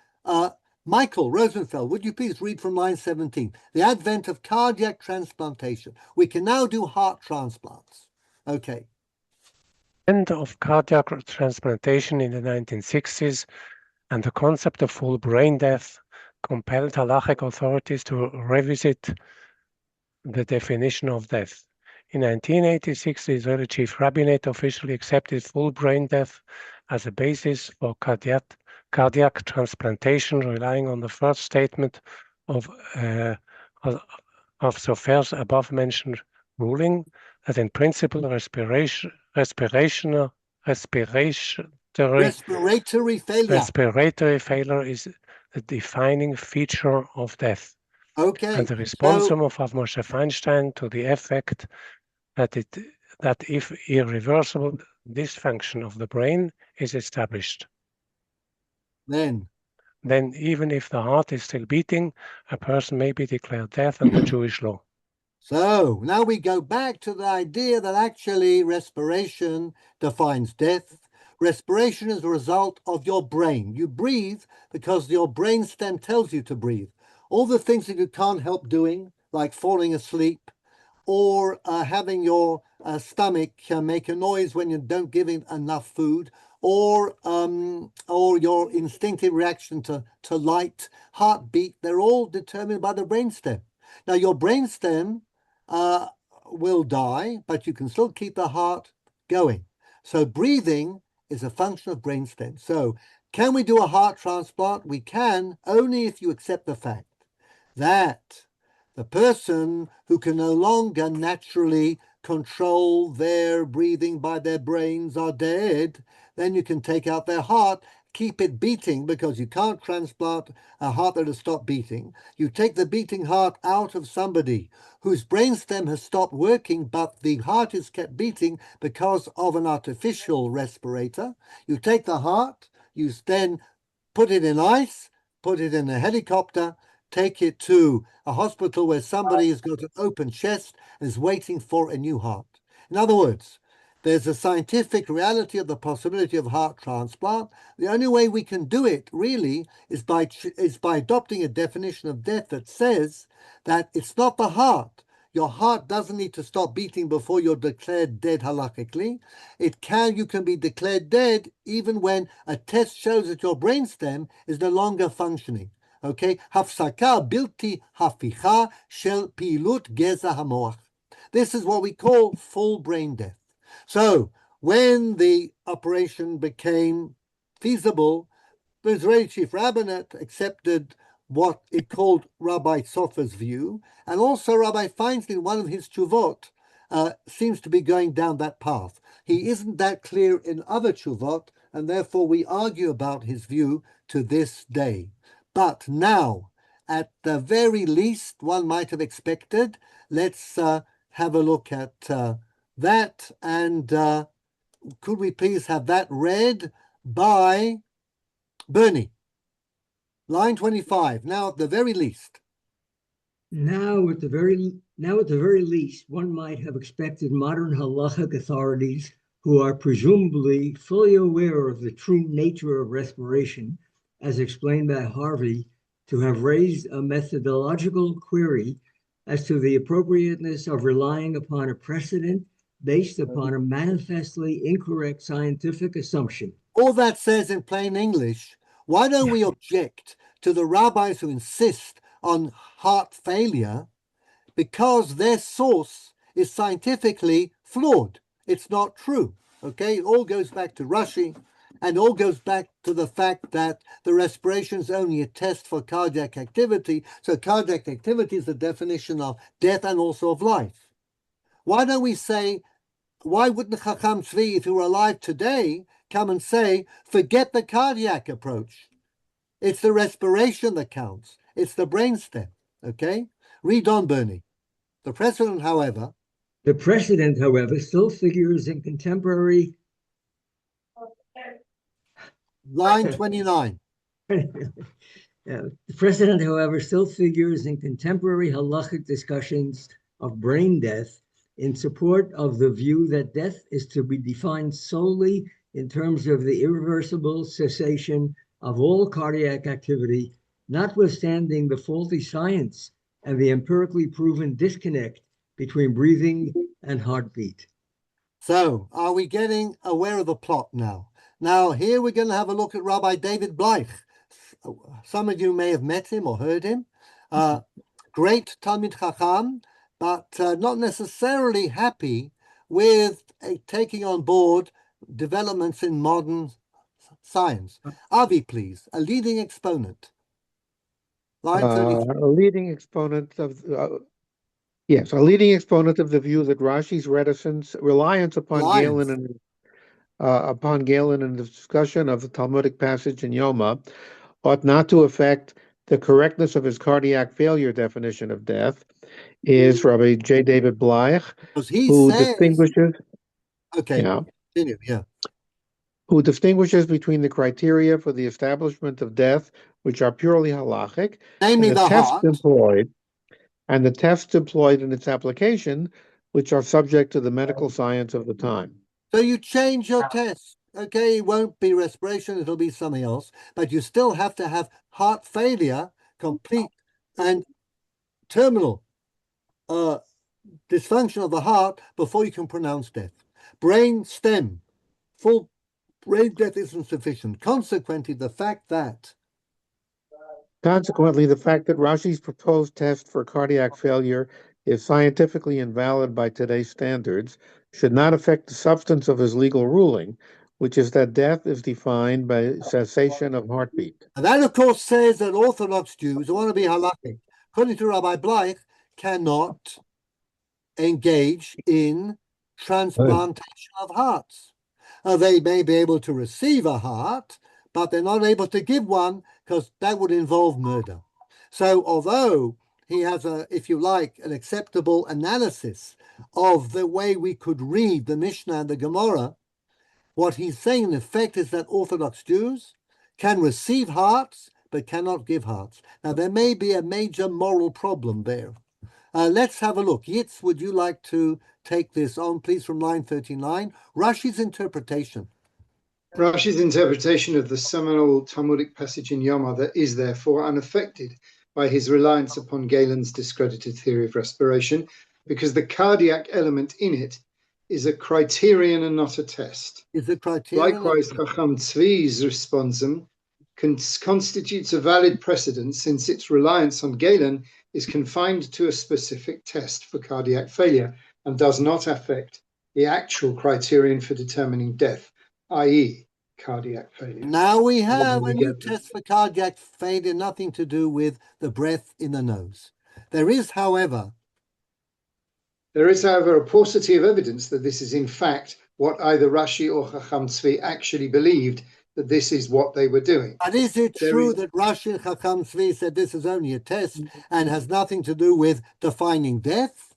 Michael Rosenfeld, would you please read from line 17? The advent of cardiac transplantation. We can now do heart transplants. Okay. End of cardiac transplantation in the 1960s and the concept of full brain death compelled halachic authorities to revisit the definition of death. In 1986, the Israeli Chief Rabbinate officially accepted full brain death as a basis for cardiac transplantation, relying on the first statement of Sofer's above-mentioned ruling that in principle respiratory failure is the defining feature of death. Okay. And the responsum of Rav Moshe Feinstein to the effect that that if irreversible dysfunction of the brain is established, then even if the heart is still beating, a person may be declared dead under Jewish law. So now we go back to the idea that actually respiration defines death. Respiration is a result of your brain. You breathe because your brain stem tells you to breathe. All the things that you can't help doing, like falling asleep, or having your stomach make a noise when you don't give it enough food, or your instinctive reaction to light, heartbeat, they're all determined by the brainstem. Now, your brainstem will die, but you can still keep the heart going. So breathing is a function of brainstem. So can we do a heart transplant? We can, only if you accept the fact that the person who can no longer naturally control their breathing by their brains are dead. Then you can take out their heart, keep it beating, because you can't transplant a heart that has stopped beating. You take the beating heart out of somebody whose brainstem has stopped working, but the heart is kept beating because of an artificial respirator. You take the heart, you then put it in ice, put it in a helicopter, take it to a hospital where somebody has got an open chest and is waiting for a new heart. In other words, there's a scientific reality of the possibility of heart transplant. The only way we can do it really is by adopting a definition of death that says that it's not the heart. Your heart doesn't need to stop beating before you're declared dead halakhically. You can be declared dead even when a test shows that your brainstem is no longer functioning. Okay, הפסקה בלתי הפיכה של פעילות גזע המוח. This is what we call full brain death. So when the operation became feasible, the Israeli chief rabbinate accepted what it called Rabbi Sofer's view, and also Rabbi Feinstein, one of his tshuvot, seems to be going down that path. He isn't that clear in other tshuvot, and therefore we argue about his view to this day. But now, at the very least, one might have expected, let's have a look at that, and could we please have that read by Bernie? Line 25, now at the very least. Now at the very least, one might have expected modern halachic authorities who are presumably fully aware of the true nature of respiration, as explained by Harvey, to have raised a methodological query as to the appropriateness of relying upon a precedent based upon a manifestly incorrect scientific assumption. All that says in plain English, why don't we object to the rabbis who insist on heart failure because their source is scientifically flawed? It's not true, okay? It all goes back to Rashi, and all goes back to the fact that the respiration is only a test for cardiac activity. So cardiac activity is the definition of death and also of life. Why don't we say, why wouldn't Chacham Tzvi, if he were alive today, come and say, forget the cardiac approach? It's the respiration that counts. It's the brainstem, okay? Read on, Bernie. The precedent, however, still figures in contemporary... Line 29. The precedent, however, still figures in contemporary halachic discussions of brain death in support of the view that death is to be defined solely in terms of the irreversible cessation of all cardiac activity, notwithstanding the faulty science and the empirically proven disconnect between breathing and heartbeat. So, are we getting aware of the plot now? Now, here we're going to have a look at Rabbi David Bleich. Some of you may have met him or heard him. Great Talmid Chacham, but not necessarily happy with taking on board developments in modern science. Avi, please, a leading exponent. Line 33. A leading exponent of a leading exponent of the view that Rashi's reliance upon Galen and the discussion of the Talmudic passage in Yoma ought not to affect the correctness of his cardiac failure definition of death is Rabbi J. David Bleich, who distinguishes. Okay. Yeah. Continue. Yeah. Who distinguishes between the criteria for the establishment of death, which are purely halachic, Namely and the heart. And the tests employed in its application, which are subject to the medical science of the time. So you change your test. Okay, it won't be respiration, it'll be something else. But you still have to have heart failure, complete and terminal dysfunction of the heart before you can pronounce death. Brain stem, full brain death isn't sufficient. Consequently, the fact that Rashi's proposed test for cardiac failure is scientifically invalid by today's standards should not affect the substance of his legal ruling, which is that death is defined by cessation of heartbeat. And that, of course, says that Orthodox Jews who want to be halakhic, according to Rabbi Bleich, cannot engage in transplantation of hearts. They may be able to receive a heart, but they're not able to give one because that would involve murder. So although he has if you like, an acceptable analysis of the way we could read the Mishnah and the Gemara, what he's saying in effect is that Orthodox Jews can receive hearts but cannot give hearts. Now there may be a major moral problem there. Let's have a look. Yitz, would you like to take this on, please, from line 39? Rashi's interpretation. Rashi's interpretation of the seminal Talmudic passage in Yoma is therefore unaffected by his reliance upon Galen's discredited theory of respiration, because the cardiac element in it is a criterion and not a test. Is a criterion? Likewise, Chacham Tzvi's responsum constitutes a valid precedent, since its reliance on Galen is confined to a specific test for cardiac failure and does not affect the actual criterion for determining death, i.e. cardiac failure. Now we have a new test for cardiac failure, nothing to do with the breath in the nose. There is, however, a paucity of evidence that this is in fact what either Rashi or Chacham Tzvi actually believed, that this is what they were doing. But is it true that Rashi and Chacham Tzvi said this is only a test and has nothing to do with defining death?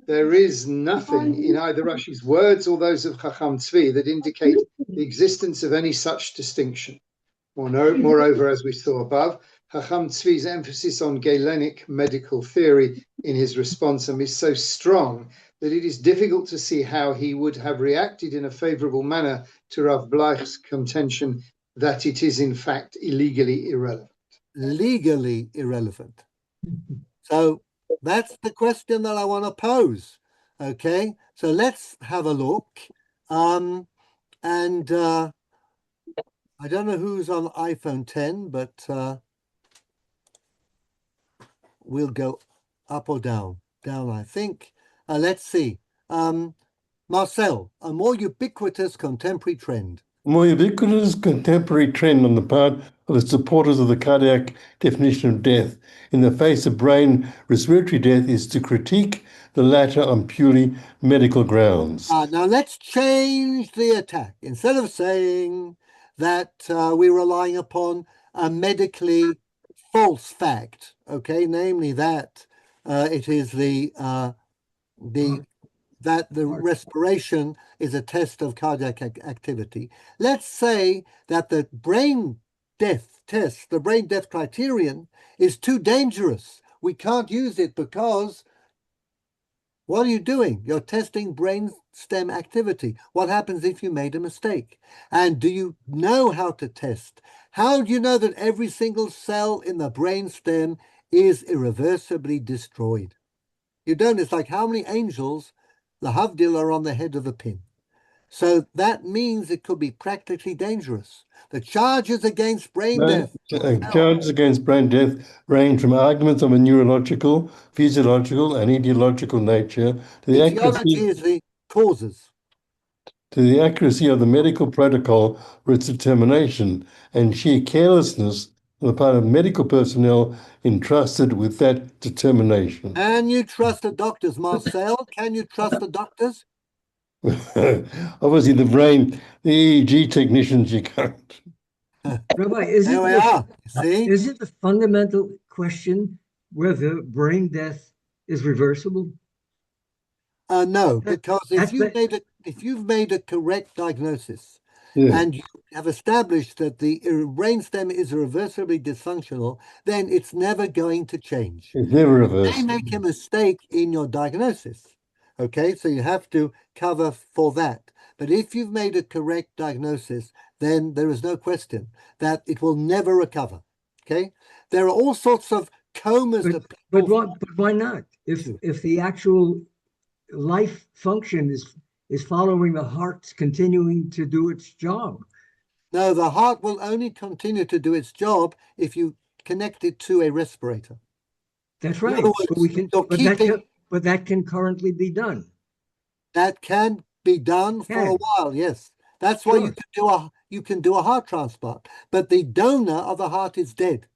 There is nothing in either Rashi's words or those of Chacham Tzvi that indicate the existence of any such distinction. Moreover, as we saw above, Chacham Tzvi's emphasis on Galenic medical theory in his responsum is so strong that it is difficult to see how he would have reacted in a favorable manner to Rav Bleich's contention that it is in fact illegally irrelevant. Legally irrelevant. So that's the question that I want to pose. Okay, so let's have a look. I don't know who's on iPhone 10, but we'll go up or down. Down, I think. Let's see. Marcel, a more ubiquitous contemporary trend. A more ubiquitous contemporary trend on the part of the supporters of the cardiac definition of death in the face of brain respiratory death is to critique the latter on purely medical grounds. Now let's change the attack. Instead of saying that we're relying upon a medically false fact, okay, namely that it is that the respiration is a test of cardiac activity. Let's say that the brain death test, the brain death criterion, is too dangerous. We can't use it because what are you doing? You're testing brain stem activity. What happens if you made a mistake? And do you know how to test? How do you know that every single cell in the brain stem is irreversibly destroyed? You don't. It's like how many angels, the Havdil, are on the head of a pin. So that means it could be practically dangerous. The charges against brain death. Charges against brain death range from arguments of a neurological, physiological, and etiological nature to the etiology is the causes. To the accuracy of the medical protocol for its determination and sheer carelessness on the part of medical personnel entrusted with that determination. Can you trust the doctors, Marcel? Can you trust the doctors? Obviously, the EEG technicians, you can't. Rabbi, is it the fundamental question whether brain death is reversible? No, because if you've made a correct diagnosis and you have established that the brainstem is irreversibly dysfunctional, then it's never going to change. It's never They reversed. make a mistake in your diagnosis. Okay, so you have to cover for that. But if you've made a correct diagnosis, then there is no question that it will never recover. Okay, there are all sorts of comas that people. But why not? If the actual life function is following the heart's continuing to do its job. No, the heart will only continue to do its job if you connect it to a respirator. That's right. In other words, but that can currently be done. That can be done for a while, yes. That's why you can do a heart transplant. But the donor of the heart is dead.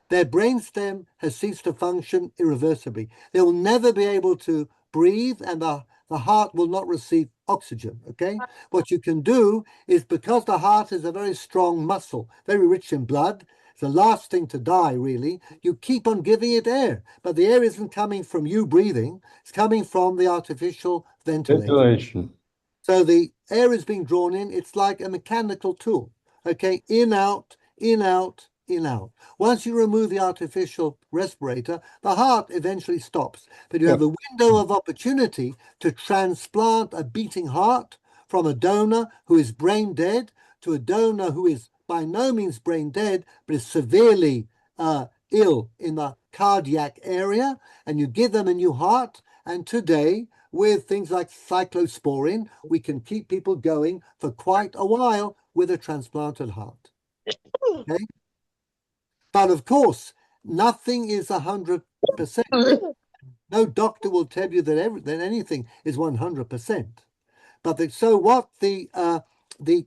Their brainstem has ceased to function irreversibly. They will never be able to breathe, and the heart will not receive oxygen. Okay, what you can do is, because the heart is a very strong muscle, very rich in blood, it's the last thing to die, really. You keep on giving it air, but the air isn't coming from you breathing, it's coming from the artificial ventilation. So the air is being drawn in. It's like a mechanical tool. Okay, in, out, in, out, in, out. Once you remove the artificial respirator, the heart eventually stops. But you have a window of opportunity to transplant a beating heart from a donor who is brain dead to a donor who is by no means brain dead, but is severely ill in the cardiac area, and you give them a new heart. And today, with things like cyclosporin, we can keep people going for quite a while with a transplanted heart. Okay? But of course, nothing is 100%. No doctor will tell you that anything is 100%. But so what the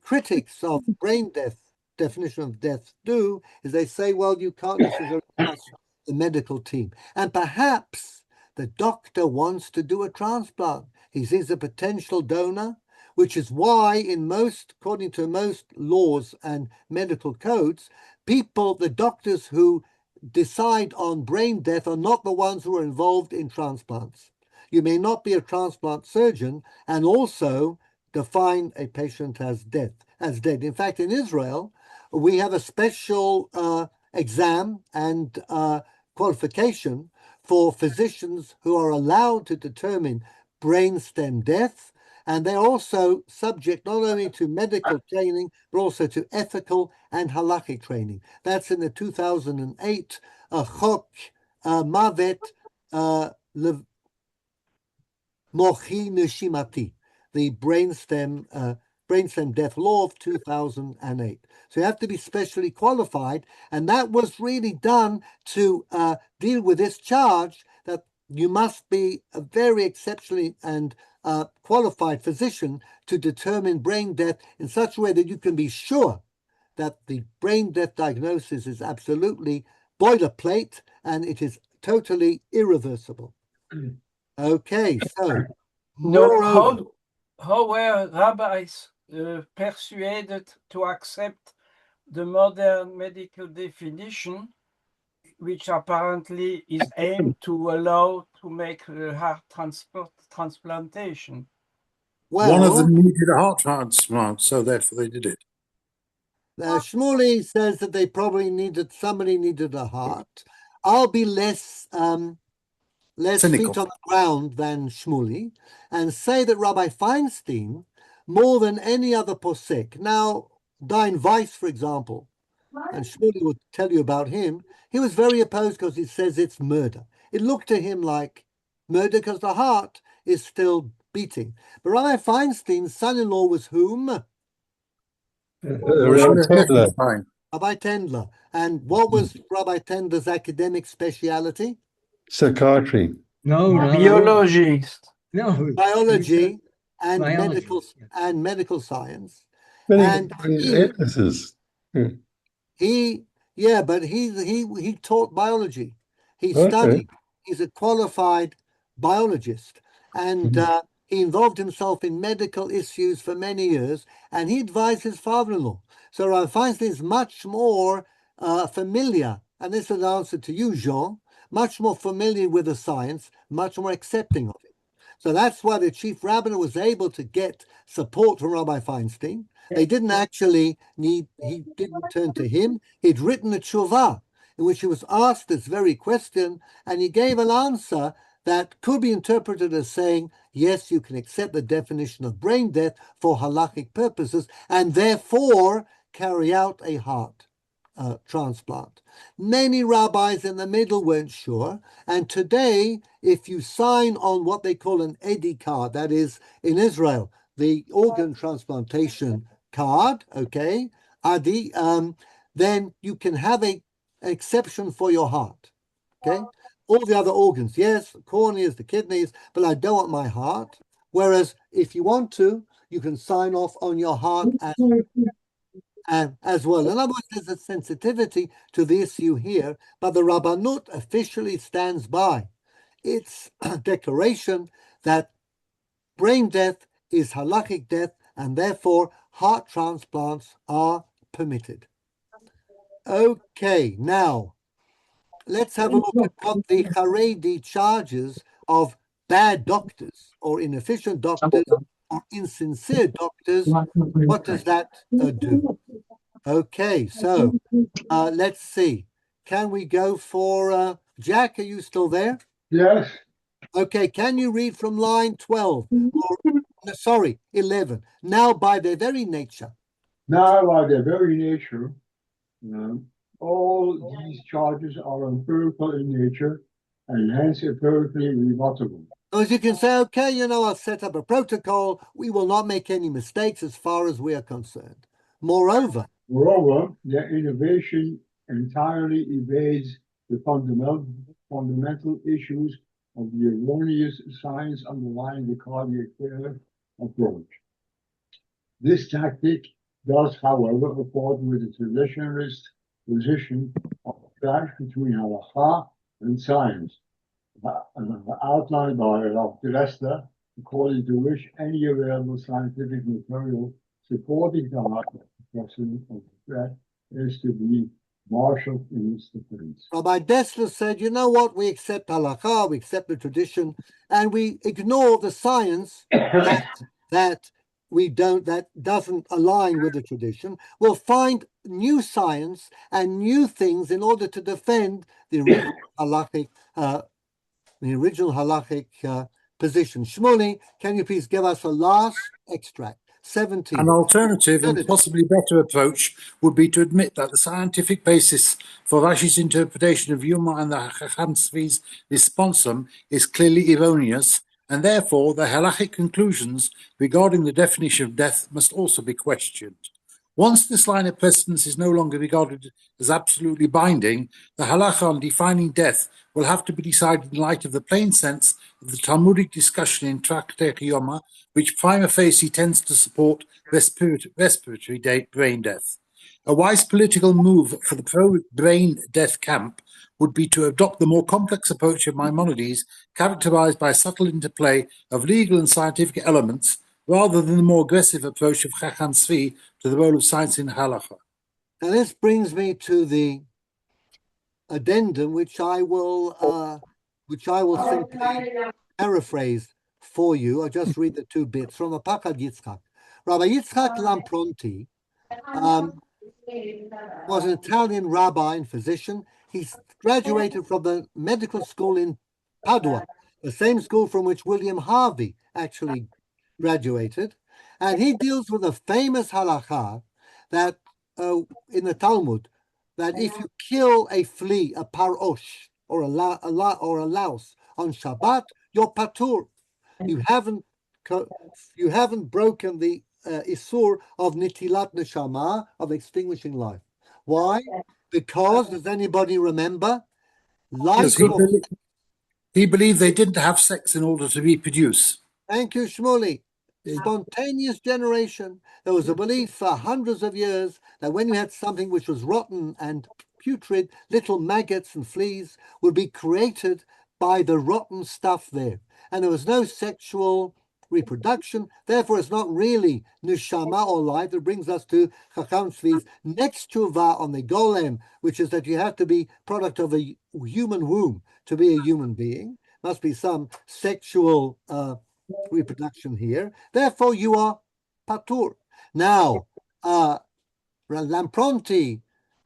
critics of brain death, definition of death, do is they say, well, you can't necessarily trust the medical team. And perhaps the doctor wants to do a transplant. He sees a potential donor, which is why according to most laws and medical codes, the doctors who decide on brain death are not the ones who are involved in transplants. You may not be a transplant surgeon and also define a patient as dead. In fact, in Israel, we have a special exam and qualification for physicians who are allowed to determine brainstem death, and they're also subject not only to medical training, but also to ethical and halakhic training. That's in the 2008 Chok Mavet Mochi Neshimati, the brainstem death law of 2008. So you have to be specially qualified, and that was really done to deal with this charge that you must be a very exceptionally and qualified physician to determine brain death in such a way that you can be sure that the brain death diagnosis is absolutely boilerplate and it is totally irreversible. Okay, so how were rabbis persuaded to accept the modern medical definition, which apparently is aimed to allow to make heart transplantation? Well, one of them needed a heart transplant, so therefore they did it. Shmuley says that somebody needed a heart. I'll be less feet on the ground than Shmuley, and say that Rabbi Feinstein, more than any other posek. Now, Dain Weiss, for example, and Shmuley would tell you about him, he was very opposed because he says it's murder. It looked to him like murder because the heart is still beating. But Rabbi Feinstein's son-in-law was whom? Rabbi Tendler. And what was Rabbi Tendler's academic speciality? Psychiatry. No. Biologist. No. Biology and biology. medical science. Ethicist. He taught biology. He studied. He's a qualified biologist, and he involved himself in medical issues for many years, and he advised his father-in-law. So Rabbi Feinstein is much more familiar, and this is an answer to you, Jean, much more familiar with the science, much more accepting of it. So that's why the chief rabbiner was able to get support from Rabbi Feinstein. They didn't actually he didn't turn to him. He'd written a tshuva in which he was asked this very question, and he gave an answer that could be interpreted as saying, yes, you can accept the definition of brain death for halachic purposes, and therefore carry out a heart transplant. Many rabbis in the middle weren't sure, and today, if you sign on what they call an Edi card, that is, in Israel, the organ transplantation card, okay, Adi, then you can have an exception for your heart, okay? All the other organs, yes, the corneas, the kidneys, but I don't want my heart. Whereas if you want to, you can sign off on your heart as well. In other words, there's a sensitivity to the issue here, but the Rabbanut officially stands by its declaration that brain death is halachic death, and therefore heart transplants are permitted. Okay, now let's have a look at what the Haredi charges of bad doctors or inefficient doctors or insincere doctors. What does that do? Okay, so let's see. Can we go for Jack? Are you still there? Yes. Okay, can you read from line 12? Or, no, sorry, 11. Now, by their very nature. Now, by their very nature, all these charges are empirical in nature and hence empirically rebuttable. As you can say, okay, you know, I'll set up a protocol. We will not make any mistakes as far as we are concerned. Moreover, their innovation entirely evades the fundamental issues of the erroneous science underlying the cardiac care approach. This tactic does, however, accord with the traditionalist position of clash between halakha and science, outlined by Rav Dresta, according to which any available scientific material supporting the halakha expression of the threat is to be marshaled in its defense. Rabbi Dessler said, you know what, we accept halakha, we accept the tradition, and we ignore the science that doesn't align with the tradition. We'll find new science and new things in order to defend the original halachic position. Shmuley, can you please give us a last extract? 17. An alternative and possibly better approach would be to admit that the scientific basis for Rashi's interpretation of Yuma and the Chacham Tzvi's Responsum is clearly erroneous, and therefore the halachic conclusions regarding the definition of death must also be questioned. Once this line of precedence is no longer regarded as absolutely binding, the halacha on defining death will have to be decided in light of the plain sense of the Talmudic discussion in Tractate Yoma, which prima facie tends to support respiratory brain death. A wise political move for the pro-brain death camp would be to adopt the more complex approach of Maimonides, characterized by subtle interplay of legal and scientific elements, rather than the more aggressive approach of Chacham Tzvi to the role of science in halacha. Now this brings me to the addendum, which I will simply paraphrase for you. I'll just read the two bits from the Pakad Yitzchak. Rabbi Yitzchak Lampronti was an Italian rabbi and physician. He graduated from the medical school in Padua, the same school from which William Harvey actually graduated. And he deals with a famous halakha that in the Talmud, that if you kill a flea, a parosh, or a louse on Shabbat, you're patur. You haven't broken the isur of nitilat neshama, of extinguishing life. Why? Because, does anybody remember? Yes, he believed they didn't have sex in order to reproduce. Thank you, Shmuley. Spontaneous generation. There was a belief for hundreds of years that when you had something which was rotten and putrid, little maggots and fleas would be created by the rotten stuff there. And there was no sexual reproduction. Therefore, it's not really neshama or life. That brings us to Chacham Tzvi's next tshuva on the golem, which is that you have to be product of a human womb to be a human being. Must be some sexual reproduction here. Therefore, you are patur. Now, Lampronti,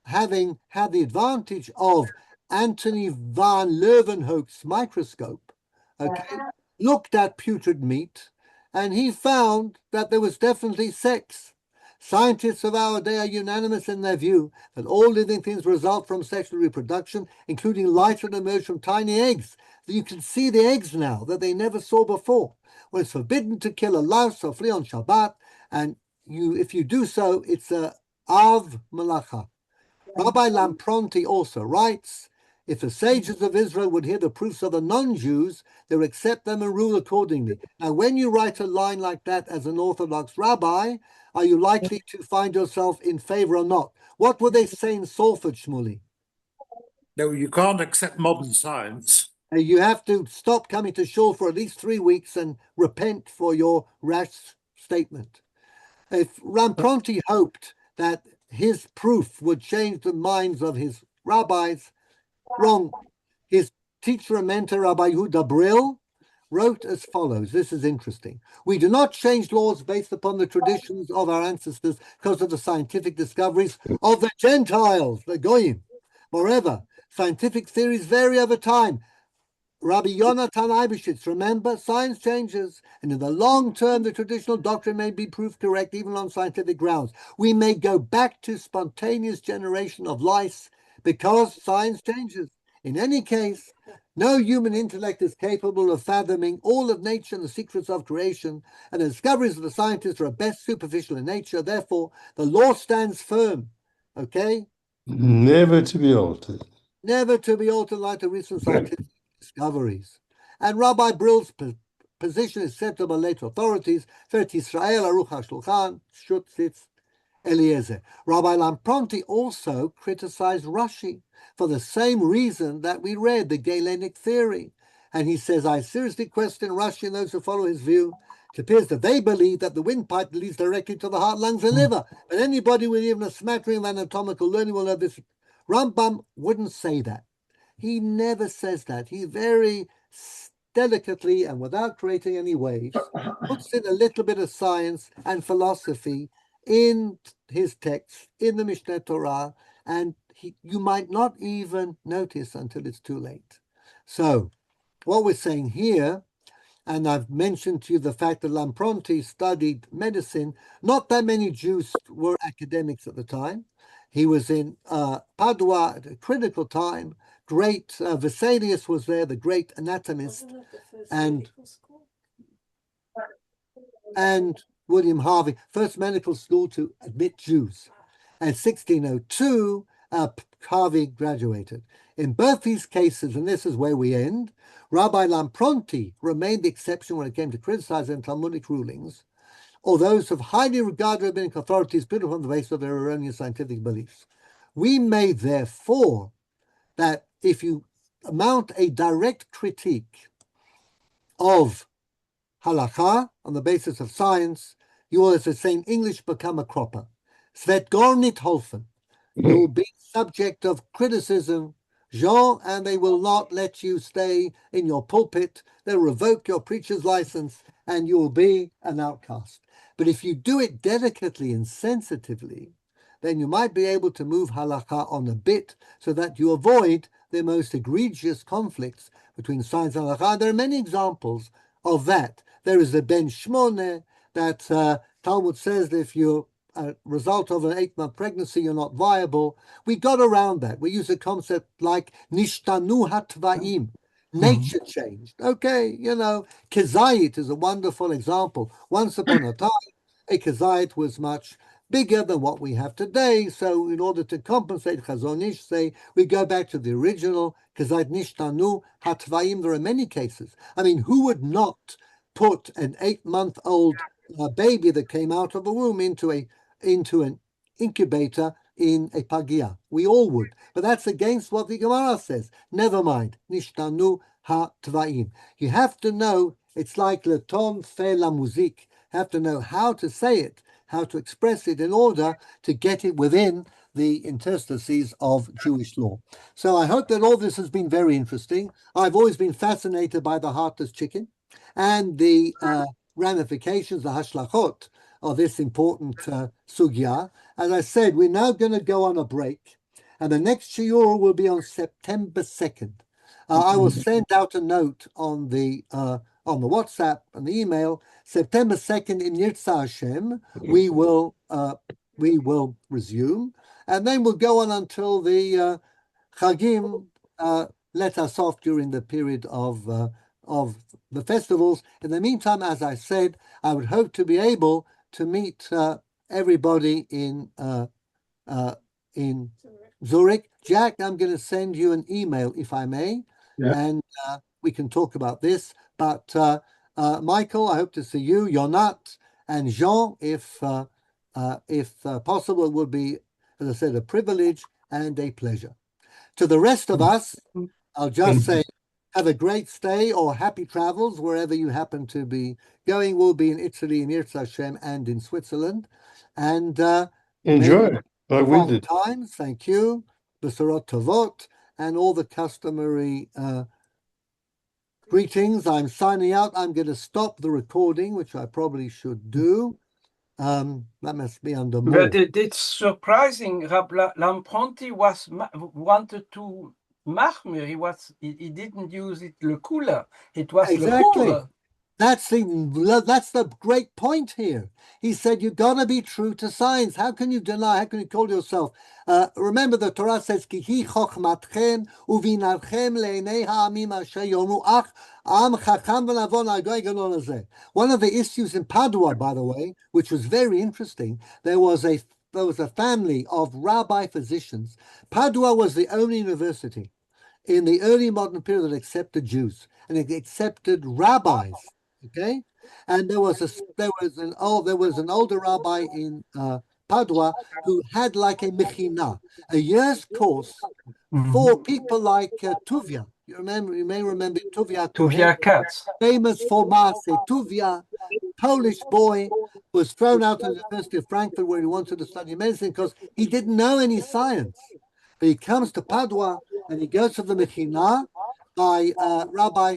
having had the advantage of Anthony van Leeuwenhoek's microscope, okay, looked at putrid meat, and he found that there was definitely sex. Scientists of our day are unanimous in their view that all living things result from sexual reproduction, including life that emerge from tiny eggs. You can see the eggs now that they never saw before. When it's forbidden to kill a louse or flea on Shabbat, and if you do so, it's a Av Malacha. Rabbi Lampronti also writes, if the sages of Israel would hear the proofs of the non-Jews, they would accept them and rule accordingly. Now, when you write a line like that as an Orthodox rabbi, are you likely to find yourself in favor or not? What would they say in Salford, Shmuley? No, you can't accept modern science. You have to stop coming to shul for at least 3 weeks and repent for your rash statement. If Lampronti hoped that his proof would change the minds of his rabbis, wrong. His teacher and mentor, Rabbi Yehuda Brill, wrote as follows. This is interesting. We do not change laws based upon the traditions of our ancestors because of the scientific discoveries of the Gentiles, the Goyim. Moreover, scientific theories vary over time. Rabbi Yonatan Eibeshitz, remember, science changes, and in the long term, the traditional doctrine may be proved correct even on scientific grounds. We may go back to spontaneous generation of lice because science changes. In any case, no human intellect is capable of fathoming all of nature and the secrets of creation, and the discoveries of the scientists are at best superficial in nature. Therefore, the law stands firm, okay? Never to be altered. Never to be altered like the recent scientific discoveries. And Rabbi Brill's position is accepted by later authorities, Fert Israel, Aruch HaShulchan, Shutzitz, Eliezer. Rabbi Lampronti also criticized Rashi for the same reason that we read, the Galenic theory. And he says, I seriously question Rashi and those who follow his view. It appears that they believe that the windpipe leads directly to the heart, lungs, and liver. But anybody with even a smattering of anatomical learning will know this. Rambam wouldn't say that. He never says that. He very delicately and without creating any waves puts in a little bit of science and philosophy in his text, in the Mishneh Torah, and you might not even notice until it's too late. So what we're saying here, and I've mentioned to you the fact that Lampronti studied medicine. Not that many Jews were academics at the time. He was in Padua at a critical time. Great Vesalius was there, the great anatomist, and William Harvey, first medical school to admit Jews. And 1602, Harvey graduated. In both these cases, and this is where we end, Rabbi Lampronti remained the exception when it came to criticizing Talmudic rulings, or those of highly regarded rabbinic authorities built upon the basis of their erroneous scientific beliefs. We may therefore that if you mount a direct critique of halakha on the basis of science, you will, as they say in English, become a cropper. Svet gornit holfen. You will be subject of criticism, Jean, and they will not let you stay in your pulpit. They'll revoke your preacher's license, and you will be an outcast. But if you do it delicately and sensitively, then you might be able to move halakha on a bit so that you avoid the most egregious conflicts between science and halakha. There are many examples of that. There is the Ben Shmone that Talmud says that if you're a result of an 8-month pregnancy, you're not viable. We got around that. We use a concept like nishtanu hatvaim. Nature changed. Okay, kezayit is a wonderful example. Once upon a time, a kezayit was much bigger than what we have today. So in order to compensate, Chazon Ish say, we go back to the original kezayit nishtanu hatvaim. There are many cases. I mean, who would not put an 8-month-old baby that came out of a womb into an incubator in a pagia? We all would. But that's against what the Gemara says. Never mind. Nishtanu ha-tvaim. You have to know, it's like le ton fait la musique. You have to know how to say it, how to express it in order to get it within the interstices of Jewish law. So I hope that all this has been very interesting. I've always been fascinated by the heartless chicken. and the ramifications, the hashlachot of this important sugya. As I said, we're now going to go on a break, and the next shiur will be on September 2nd. I will send out a note on the WhatsApp and the email. September 2nd in Yirtzeh Hashem, we will resume, and then we'll go on until the Chagim let us off during the period of the festivals. In the meantime, as I said, I would hope to be able to meet everybody in Zurich. Jack, I'm going to send you an email, if I may, and we can talk about this. But Michael, I hope to see you, Yonat, and Jean, if possible. It would be, as I said, a privilege and a pleasure. To the rest of us, I'll just say, have a great stay or happy travels wherever you happen to be going. We'll be in Italy, in Yirtzeh Hashem, and in Switzerland. And enjoy, like we did. Times, thank you. Besorot Tovot, and all the customary greetings. I'm signing out. I'm going to stop the recording, which I probably should do. That must be under more. But it's surprising. Lampronti wanted to machmir. He didn't use it le cooler. It was exactly. Le cooler. That's the great point here. He said, you got to be true to science. How can you deny? How can you call yourself? Remember, the Torah says, Kihi chochmatchem uvinarchem le'nei ha'amim asher yomu ach am chacham v'navon ha'goy gadol hazeh. One of the issues in Padua, by the way, which was very interesting, there was a family of rabbi physicians. Padua was the only university in the early modern period that accepted Jews, and it accepted rabbis. Okay, and there was an older rabbi in Padua who had like a mechina, a year's course for people like Tuvia. You may remember Tuvia Katz, famous for Maaseh Tuvia, Polish boy, was thrown out of the University of Frankfurt where he wanted to study medicine because he didn't know any science. But he comes to Padua and he goes to the mechina by Rabbi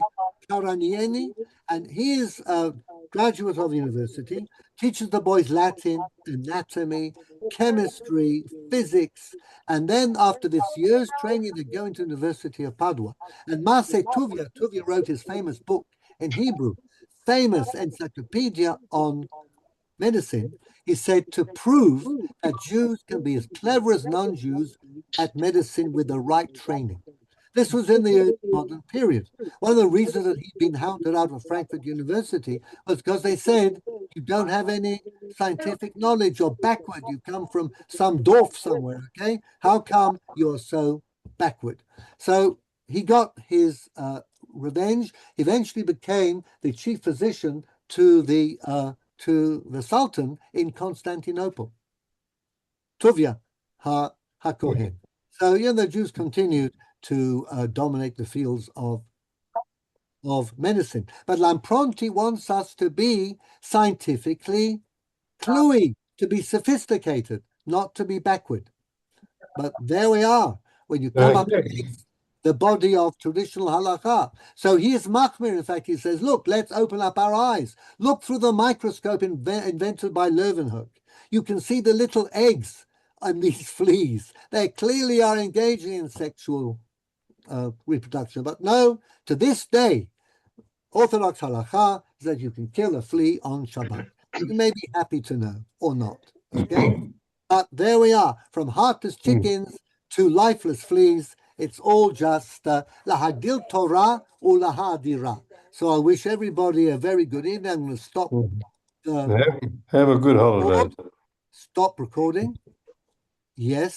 Karanieni, and he is a graduate of the university, teaches the boys Latin, anatomy, chemistry, physics, and then after this year's training, they go into the University of Padua. And Maaseh Tuvia wrote his famous book in Hebrew, famous encyclopedia on medicine. He said to prove that Jews can be as clever as non-Jews at medicine with the right training. This was in the early modern period. One of the reasons that he'd been hounded out of Frankfurt University was because they said, you don't have any scientific knowledge, you're backward, you come from some dorf somewhere, okay? How come you're so backward? So he got his revenge, eventually became the chief physician to the Sultan in Constantinople, Tuvia HaKohen. So, the Jews continued to dominate the fields of medicine. But Lampronti wants us to be scientifically cluey, to be sophisticated, not to be backward. But there we are, when you come up against the body of traditional halakha. So he is machmir. In fact, he says, look, let's open up our eyes. Look through the microscope invented by Leeuwenhoek. You can see the little eggs on these fleas. They clearly are engaging in sexual reproduction. But no, to this day, Orthodox halakha is that you can kill a flea on Shabbat. You may be happy to know or not, okay? But there we are, from heartless chickens to lifeless fleas. It's all just lahagil Torah or lahadira. So I wish everybody a very good evening. I'm going to stop. Have a good holiday. Stop recording. Yes.